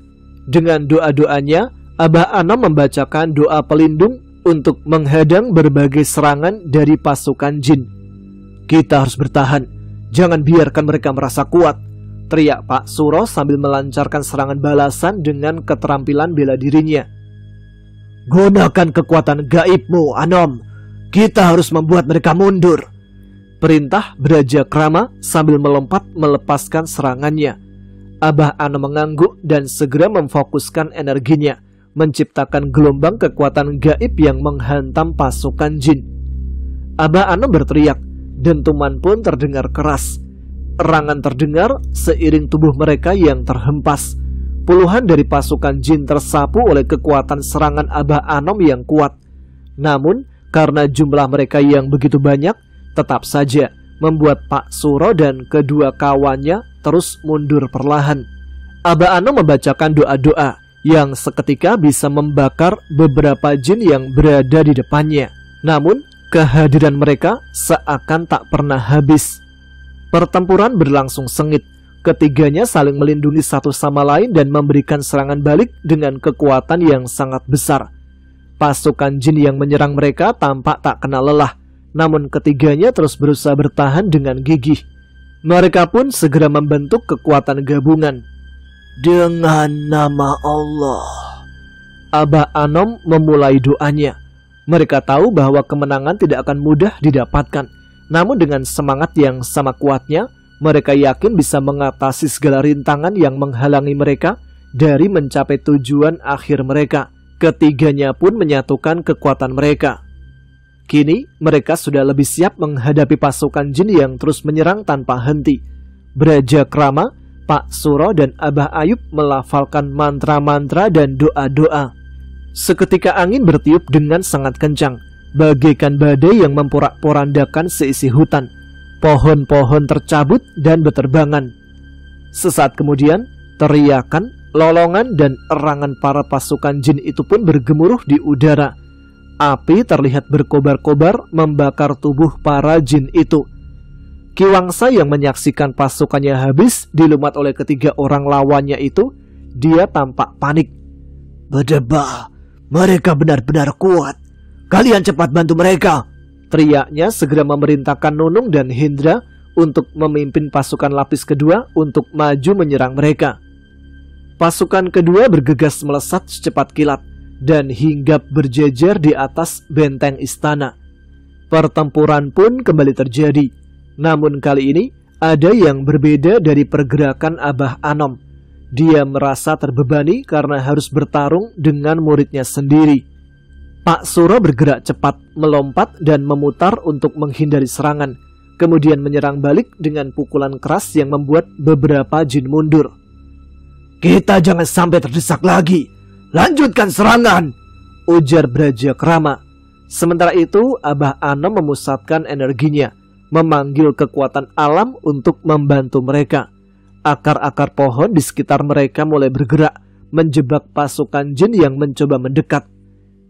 S1: Dengan doa-doanya, Abah Anom membacakan doa pelindung untuk menghadang berbagai serangan dari pasukan jin. Kita harus bertahan, jangan biarkan mereka merasa kuat, teriak Pak Suro sambil melancarkan serangan balasan dengan keterampilan bela dirinya. Gunakan kekuatan gaibmu, Anom. Kita harus membuat mereka mundur, perintah Brajakrama sambil melompat melepaskan serangannya. Abah Anom mengangguk dan segera memfokuskan energinya, menciptakan gelombang kekuatan gaib yang menghantam pasukan jin. Abah Anom berteriak, dentuman pun terdengar keras. Erangan terdengar seiring tubuh mereka yang terhempas. Puluhan dari pasukan jin tersapu oleh kekuatan serangan Abah Anom yang kuat. Namun, karena jumlah mereka yang begitu banyak, tetap saja membuat Pak Suro dan kedua kawannya terus mundur perlahan. Abah Anom membacakan doa-doa yang seketika bisa membakar beberapa jin yang berada di depannya. Namun, kehadiran mereka seakan tak pernah habis. Pertempuran berlangsung sengit. Ketiganya saling melindungi satu sama lain dan memberikan serangan balik dengan kekuatan yang sangat besar. Pasukan jin yang menyerang mereka tampak tak kenal lelah, namun ketiganya terus berusaha bertahan dengan gigih. Mereka pun segera membentuk kekuatan gabungan. Dengan nama Allah, Abah Anom memulai doanya. Mereka tahu bahwa kemenangan tidak akan mudah didapatkan. Namun dengan semangat yang sama kuatnya, mereka yakin bisa mengatasi segala rintangan yang menghalangi mereka dari mencapai tujuan akhir mereka. Ketiganya pun menyatukan kekuatan mereka. Kini mereka sudah lebih siap menghadapi pasukan jin yang terus menyerang tanpa henti. Brajakrama, Pak Suro, dan Abah Ayub melafalkan mantra-mantra dan doa-doa. Seketika angin bertiup dengan sangat kencang, bagaikan badai yang memporak-porandakan seisi hutan. Pohon-pohon tercabut dan beterbangan. Sesaat kemudian, teriakan, lolongan, dan erangan para pasukan jin itu pun bergemuruh di udara. Api terlihat berkobar-kobar membakar tubuh para jin itu. Ki Wangsa yang menyaksikan pasukannya habis dilumat oleh ketiga orang lawannya itu, dia tampak panik. Berdebah, mereka benar-benar kuat. Kalian cepat bantu mereka, Teriaknya segera memerintahkan Nunung dan Hendra untuk memimpin pasukan lapis kedua untuk maju menyerang mereka. Pasukan kedua bergegas melesat secepat kilat dan hinggap berjejer di atas benteng istana. Pertempuran pun kembali terjadi. Namun kali ini ada yang berbeda dari pergerakan Abah Anom. Dia merasa terbebani karena harus bertarung dengan muridnya sendiri. Pak Suro bergerak cepat, melompat dan memutar untuk menghindari serangan. Kemudian menyerang balik dengan pukulan keras yang membuat beberapa jin mundur. "Kita jangan sampai terdesak lagi. Lanjutkan serangan!" ujar Brajakrama. Sementara itu, Abah Anom memusatkan energinya, memanggil kekuatan alam untuk membantu mereka. Akar-akar pohon di sekitar mereka mulai bergerak, menjebak pasukan jin yang mencoba mendekat.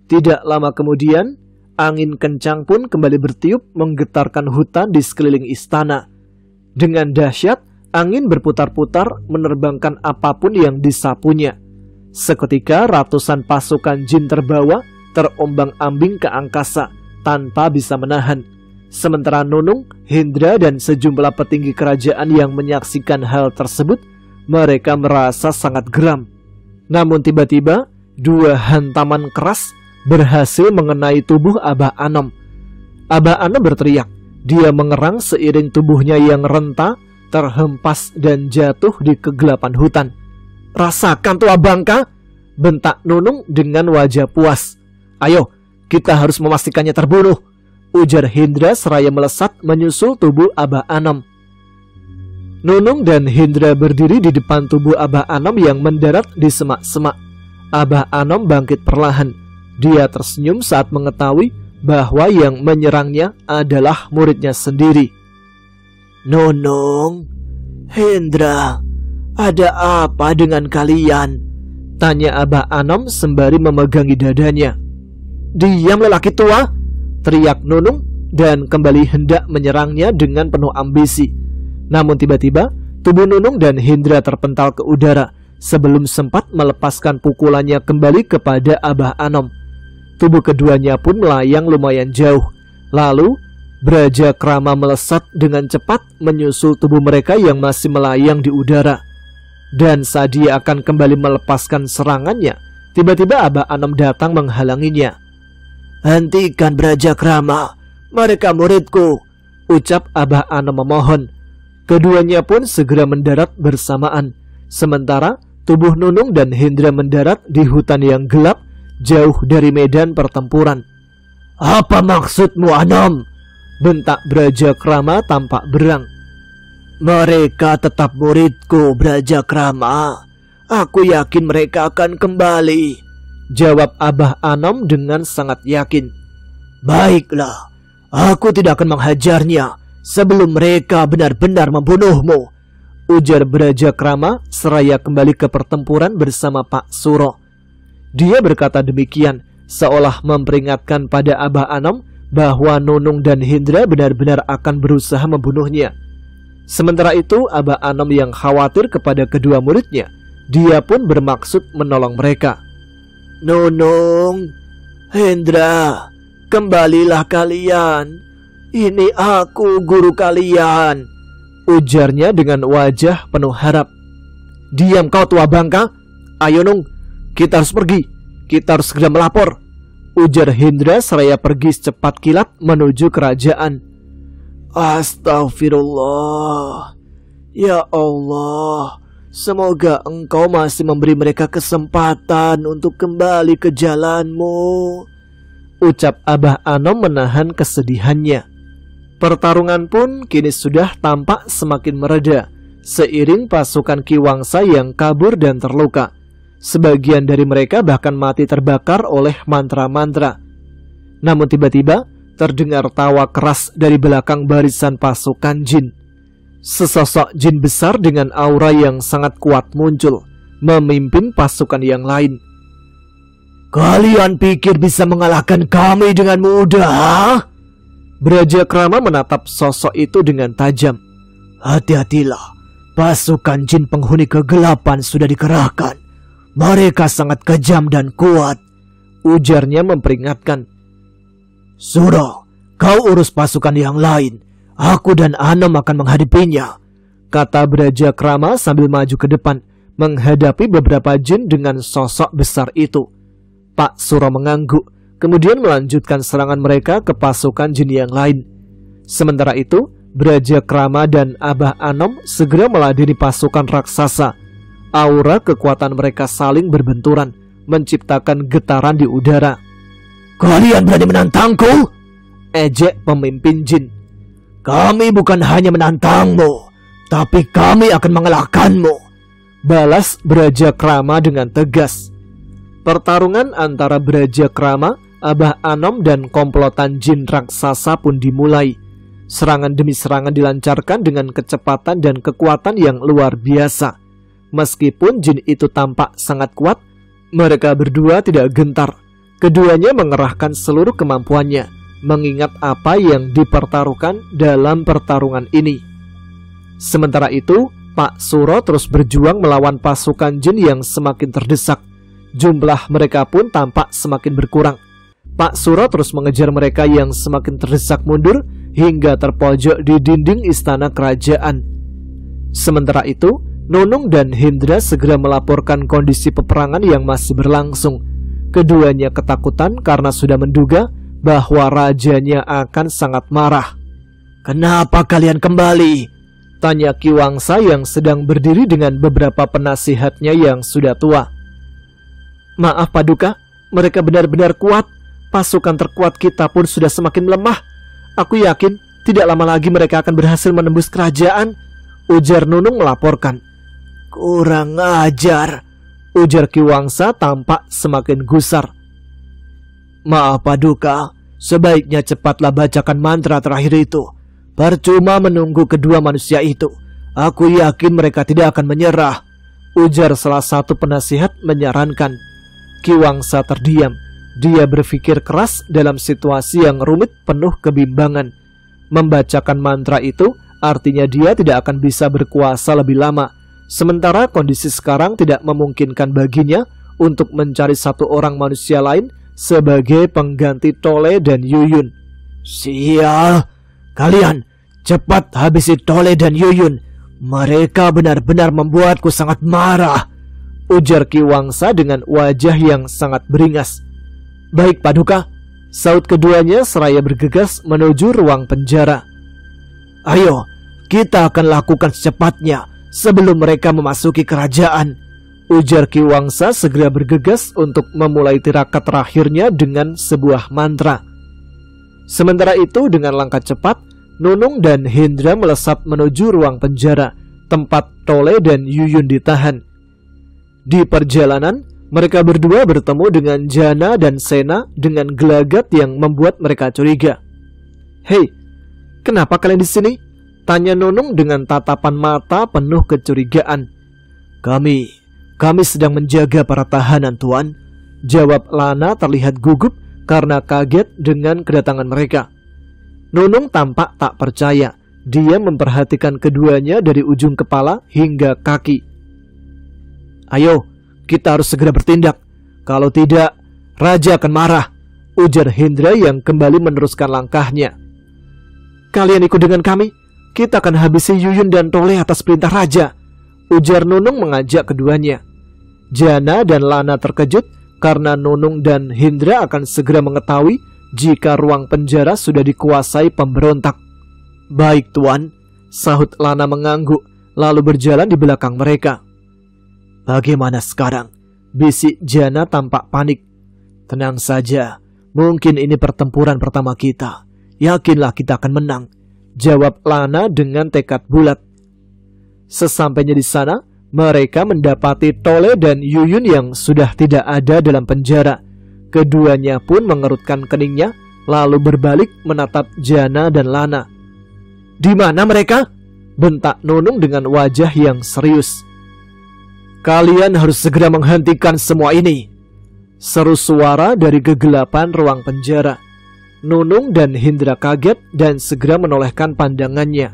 S1: Tidak lama kemudian, angin kencang pun kembali bertiup menggetarkan hutan di sekeliling istana. Dengan dahsyat, angin berputar-putar menerbangkan apapun yang disapunya. Seketika ratusan pasukan jin terbawa, terombang-ambing ke angkasa tanpa bisa menahan. Sementara Nunung, Hendra dan sejumlah petinggi kerajaan yang menyaksikan hal tersebut, mereka merasa sangat geram. Namun tiba-tiba, dua hantaman keras berhasil mengenai tubuh Abah Anom. Abah Anom berteriak. Dia mengerang seiring tubuhnya yang renta, terhempas dan jatuh di kegelapan hutan. "Rasakan tuh Abangka!" bentak Nunung dengan wajah puas. "Ayo, kita harus memastikannya terbunuh," ujar Hendra seraya melesat menyusul tubuh Abah Anom. Nunung dan Hendra berdiri di depan tubuh Abah Anom yang mendarat di semak-semak. Abah Anom bangkit perlahan. Dia tersenyum saat mengetahui bahwa yang menyerangnya adalah muridnya sendiri. "Nunung, Hendra, ada apa dengan kalian?" tanya Abah Anom sembari memegangi dadanya. "Diam lelaki tua!" teriak Nunung dan kembali hendak menyerangnya dengan penuh ambisi. Namun tiba-tiba tubuh Nunung dan Hendra terpental ke udara sebelum sempat melepaskan pukulannya kembali kepada Abah Anom. Tubuh keduanya pun melayang lumayan jauh. Lalu Brajakrama melesat dengan cepat menyusul tubuh mereka yang masih melayang di udara. Dan saat dia akan kembali melepaskan serangannya, tiba-tiba Abah Anom datang menghalanginya. "Hentikan Brajakrama, mereka muridku," ucap Abah Anom memohon. Keduanya pun segera mendarat bersamaan. Sementara tubuh Nunung dan Hendra mendarat di hutan yang gelap, jauh dari medan pertempuran. "Apa maksudmu, Anom?" bentak Brajakrama tampak berang. "Mereka tetap muridku, Brajakrama. Aku yakin mereka akan kembali," jawab Abah Anom dengan sangat yakin. "Baiklah, aku tidak akan menghajarnya sebelum mereka benar-benar membunuhmu," ujar Brajakrama seraya kembali ke pertempuran bersama Pak Suro. Dia berkata demikian seolah memperingatkan pada Abah Anom bahwa Nunung dan Hendra benar-benar akan berusaha membunuhnya. Sementara itu Abah Anom yang khawatir kepada kedua muridnya, dia pun bermaksud menolong mereka. "Nunung, Hendra, kembalilah kalian. Ini aku, guru kalian," ujarnya dengan wajah penuh harap. "Diam kau tua bangka. Ayo Nung, kita harus pergi. Kita harus segera melapor," ujar Hendra seraya pergi secepat kilat menuju kerajaan. "Astagfirullah. Ya Allah, semoga engkau masih memberi mereka kesempatan untuk kembali ke jalanmu," ucap Abah Anom menahan kesedihannya. Pertarungan pun kini sudah tampak semakin mereda, seiring pasukan Ki Wangsa yang kabur dan terluka. Sebagian dari mereka bahkan mati terbakar oleh mantra-mantra. Namun tiba-tiba terdengar tawa keras dari belakang barisan pasukan jin. Sesosok jin besar dengan aura yang sangat kuat muncul, memimpin pasukan yang lain. "Kalian pikir bisa mengalahkan kami dengan mudah?" Brajakrama menatap sosok itu dengan tajam. "Hati-hatilah, pasukan jin penghuni kegelapan sudah dikerahkan. Mereka sangat kejam dan kuat," ujarnya memperingatkan. "Suro,
S2: Kau urus pasukan yang lain. Aku dan Anom akan menghadapinya,
S1: kata Brajakrama sambil maju ke depan menghadapi beberapa jin dengan sosok besar itu. Pak Suro mengangguk, kemudian melanjutkan serangan mereka ke pasukan jin yang lain. Sementara itu, Brajakrama dan Abah Anom segera meladeni pasukan raksasa. Aura kekuatan mereka saling berbenturan, menciptakan getaran di udara.
S2: Kalian berani menantangku?
S1: Ejek pemimpin jin.
S2: Kami bukan hanya menantangmu, tapi kami akan mengalahkanmu,
S1: balas Brajakrama dengan tegas. Pertarungan antara Brajakrama, Abah Anom dan komplotan jin raksasa pun dimulai. Serangan demi serangan dilancarkan dengan kecepatan dan kekuatan yang luar biasa. Meskipun jin itu tampak sangat kuat, mereka berdua tidak gentar. Keduanya mengerahkan seluruh kemampuannya, mengingat apa yang dipertaruhkan dalam pertarungan ini. Sementara itu, Pak Suro terus berjuang melawan pasukan jin yang semakin terdesak. Jumlah mereka pun tampak semakin berkurang. Pak Suro terus mengejar mereka yang semakin terdesak mundur hingga terpojok di dinding istana kerajaan. Sementara itu, Nunung dan Hindra segera melaporkan kondisi peperangan yang masih berlangsung. Keduanya ketakutan karena sudah menduga bahwa rajanya akan sangat marah.
S2: Kenapa kalian kembali?
S1: Tanya Ki Wangsa yang sedang berdiri dengan beberapa penasihatnya yang sudah tua. Maaf Paduka, mereka benar-benar kuat. Pasukan terkuat kita pun sudah semakin lemah. Aku yakin tidak lama lagi mereka akan berhasil menembus kerajaan, ujar Nunung melaporkan.
S2: Kurang ajar,
S1: ujar Ki Wangsa tampak semakin gusar.
S2: Maaf Paduka, sebaiknya cepatlah bacakan mantra terakhir itu. Percuma menunggu kedua manusia itu. Aku yakin mereka tidak akan menyerah,
S1: ujar salah satu penasihat menyarankan. Ki Wangsa terdiam. Dia berpikir keras dalam situasi yang rumit penuh kebimbangan. Membacakan mantra itu artinya dia tidak akan bisa berkuasa lebih lama. Sementara kondisi sekarang tidak memungkinkan baginya untuk mencari satu orang manusia lain sebagai pengganti Tole dan Yuyun.
S2: Sial, kalian cepat habisi Tole dan Yuyun. Mereka benar-benar membuatku sangat marah,
S1: ujar Ki Wangsa dengan wajah yang sangat beringas. Baik Paduka, saut keduanya seraya bergegas menuju ruang penjara.
S2: Ayo, kita akan lakukan secepatnya sebelum mereka memasuki kerajaan,
S1: ujar Ki Wangsa segera bergegas untuk memulai tirakat terakhirnya dengan sebuah mantra. Sementara itu dengan langkah cepat, Nunung dan Hindra melesat menuju ruang penjara, tempat Tole dan Yuyun ditahan. Di perjalanan, mereka berdua bertemu dengan Jana dan Sena dengan gelagat yang membuat mereka curiga. Hei, kenapa kalian di sini? Tanya Nunung dengan tatapan mata penuh kecurigaan.
S2: Kami sedang menjaga para tahanan, Tuan,
S1: jawab Lana terlihat gugup karena kaget dengan kedatangan mereka. Nunung tampak tak percaya. Dia memperhatikan keduanya dari ujung kepala hingga kaki. Ayo, kita harus segera bertindak. Kalau tidak, Raja akan marah, ujar Hindra yang kembali meneruskan langkahnya. Kalian ikut dengan kami. Kita akan habisi Yuyun dan Tole atas perintah Raja, ujar Nunung mengajak keduanya. Jana dan Lana terkejut karena Nunung dan Hindra akan segera mengetahui jika ruang penjara sudah dikuasai pemberontak. Baik Tuan, sahut Lana mengangguk lalu berjalan di belakang mereka.
S2: Bagaimana sekarang?
S1: Bisik Jana tampak panik.
S2: Tenang saja, mungkin ini pertempuran pertama kita. Yakinlah kita akan menang,
S1: jawab Lana dengan tekad bulat. Sesampainya di sana, mereka mendapati Tole dan Yuyun yang sudah tidak ada dalam penjara. Keduanya pun mengerutkan keningnya, lalu berbalik menatap Jana dan Lana. Di mana mereka? Bentak Nunung dengan wajah yang serius. Kalian harus segera menghentikan semua ini, seru suara dari kegelapan ruang penjara. Nunung dan Hindra kaget dan segera menolehkan pandangannya.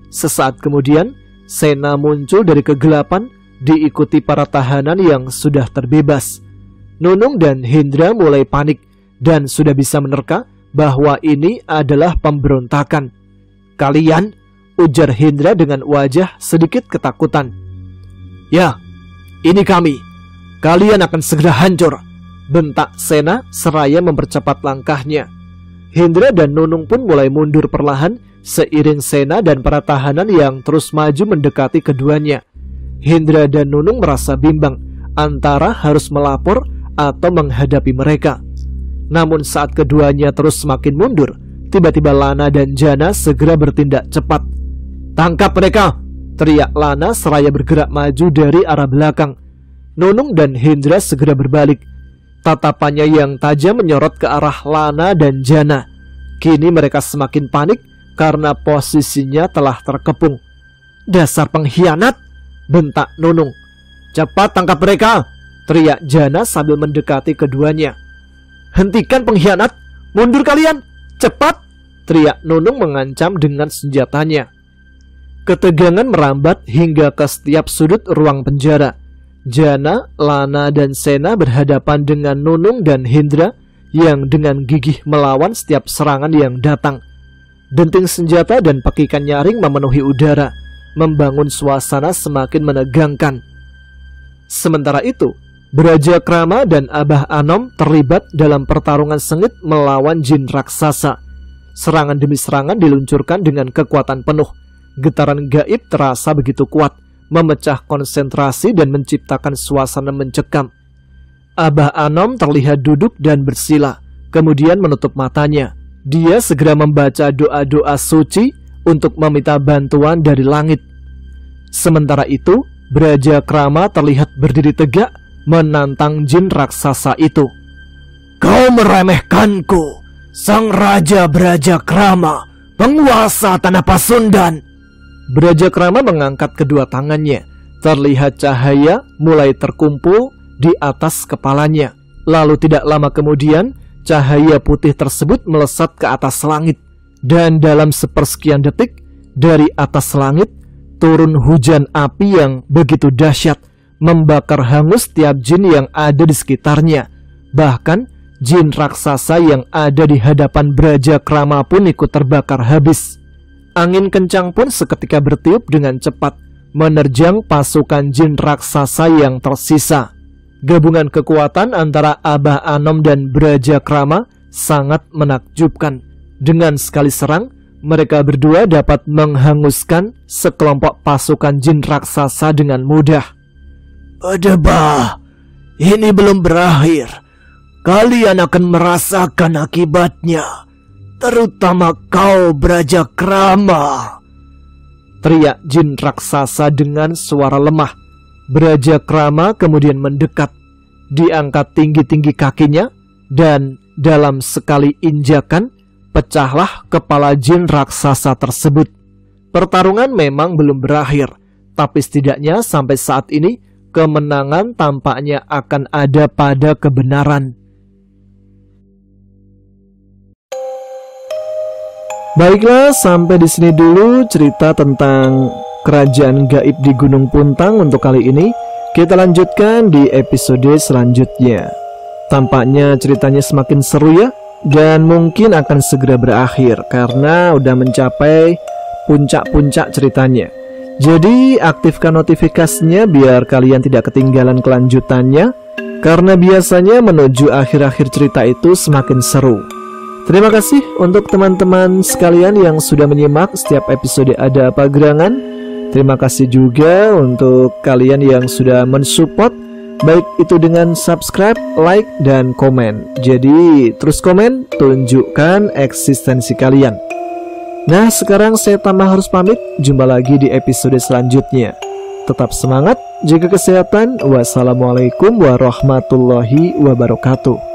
S1: Sesaat kemudian, Sena muncul dari kegelapan diikuti para tahanan yang sudah terbebas. Nunung dan Hindra mulai panik dan sudah bisa menerka bahwa ini adalah pemberontakan. "Kalian?" ujar Hendra dengan wajah sedikit ketakutan.
S2: "Ya, ini kami. Kalian akan segera hancur," bentak Sena seraya mempercepat langkahnya.
S1: Hendra dan Nunung pun mulai mundur perlahan seiring Sena dan para tahanan yang terus maju mendekati keduanya. Hendra dan Nunung merasa bimbang antara harus melapor atau menghadapi mereka. Namun saat keduanya terus semakin mundur, tiba-tiba Lana dan Jana segera bertindak cepat.
S2: "Tangkap mereka!"
S1: teriak Lana seraya bergerak maju dari arah belakang. Nunung dan Hendra segera berbalik. Tatapannya yang tajam menyorot ke arah Lana dan Jana. Kini mereka semakin panik karena posisinya telah terkepung.
S2: "Dasar pengkhianat!" bentak Nunung.
S1: "Cepat tangkap mereka!" teriak Jana sambil mendekati keduanya.
S2: "Hentikan pengkhianat! Mundur kalian! Cepat!"
S1: teriak Nunung mengancam dengan senjatanya. Ketegangan merambat hingga ke setiap sudut ruang penjara. Jana, Lana, dan Sena berhadapan dengan Nunung dan Hendra yang dengan gigih melawan setiap serangan yang datang. Denting senjata dan pekikan nyaring memenuhi udara, membangun suasana semakin menegangkan. Sementara itu, Brajakrama dan Abah Anom terlibat dalam pertarungan sengit melawan jin raksasa. Serangan demi serangan diluncurkan dengan kekuatan penuh. Getaran gaib terasa begitu kuat, memecah konsentrasi dan menciptakan suasana mencekam. Abah Anom terlihat duduk dan bersila, kemudian menutup matanya. Dia segera membaca doa-doa suci untuk meminta bantuan dari langit. Sementara itu, Brajakrama terlihat berdiri tegak menantang jin raksasa itu.
S2: "Kau meremehkanku, Sang Raja Brajakrama, penguasa tanah Pasundan!"
S1: Brajakrama mengangkat kedua tangannya. Terlihat cahaya mulai terkumpul di atas kepalanya. Lalu tidak lama kemudian, cahaya putih tersebut melesat ke atas langit. Dan dalam sepersekian detik, dari atas langit turun hujan api yang begitu dahsyat, membakar hangus tiap jin yang ada di sekitarnya. Bahkan jin raksasa yang ada di hadapan Brajakrama pun ikut terbakar habis. Angin kencang pun seketika bertiup dengan cepat, menerjang pasukan jin raksasa yang tersisa. Gabungan kekuatan antara Abah Anom dan Brajakrama sangat menakjubkan. Dengan sekali serang, mereka berdua dapat menghanguskan sekelompok pasukan jin raksasa dengan mudah.
S2: "Adabah, ini belum berakhir. Kalian akan merasakan akibatnya, terutama kau Brajakrama,"
S1: teriak jin raksasa dengan suara lemah. Brajakrama kemudian mendekat. Diangkat tinggi-tinggi kakinya, dan dalam sekali injakan, pecahlah kepala jin raksasa tersebut. Pertarungan memang belum berakhir, tapi setidaknya sampai saat ini, kemenangan tampaknya akan ada pada kebenaran. Baiklah, sampai di sini dulu cerita tentang kerajaan gaib di Gunung Puntang untuk kali ini. Kita lanjutkan di episode selanjutnya. Tampaknya ceritanya semakin seru ya, dan mungkin akan segera berakhir karena udah mencapai puncak-puncak ceritanya. Jadi aktifkan notifikasinya biar kalian tidak ketinggalan kelanjutannya, karena biasanya menuju akhir-akhir cerita itu semakin seru. Terima kasih untuk teman-teman sekalian yang sudah menyimak setiap episode Ada Apa Gerangan. Terima kasih juga untuk kalian yang sudah mensupport, baik itu dengan subscribe, like, dan komen. Jadi terus komen, tunjukkan eksistensi kalian. Nah, sekarang saya Tama harus pamit. Jumpa lagi di episode selanjutnya. Tetap semangat, jaga kesehatan. Wassalamualaikum warahmatullahi wabarakatuh.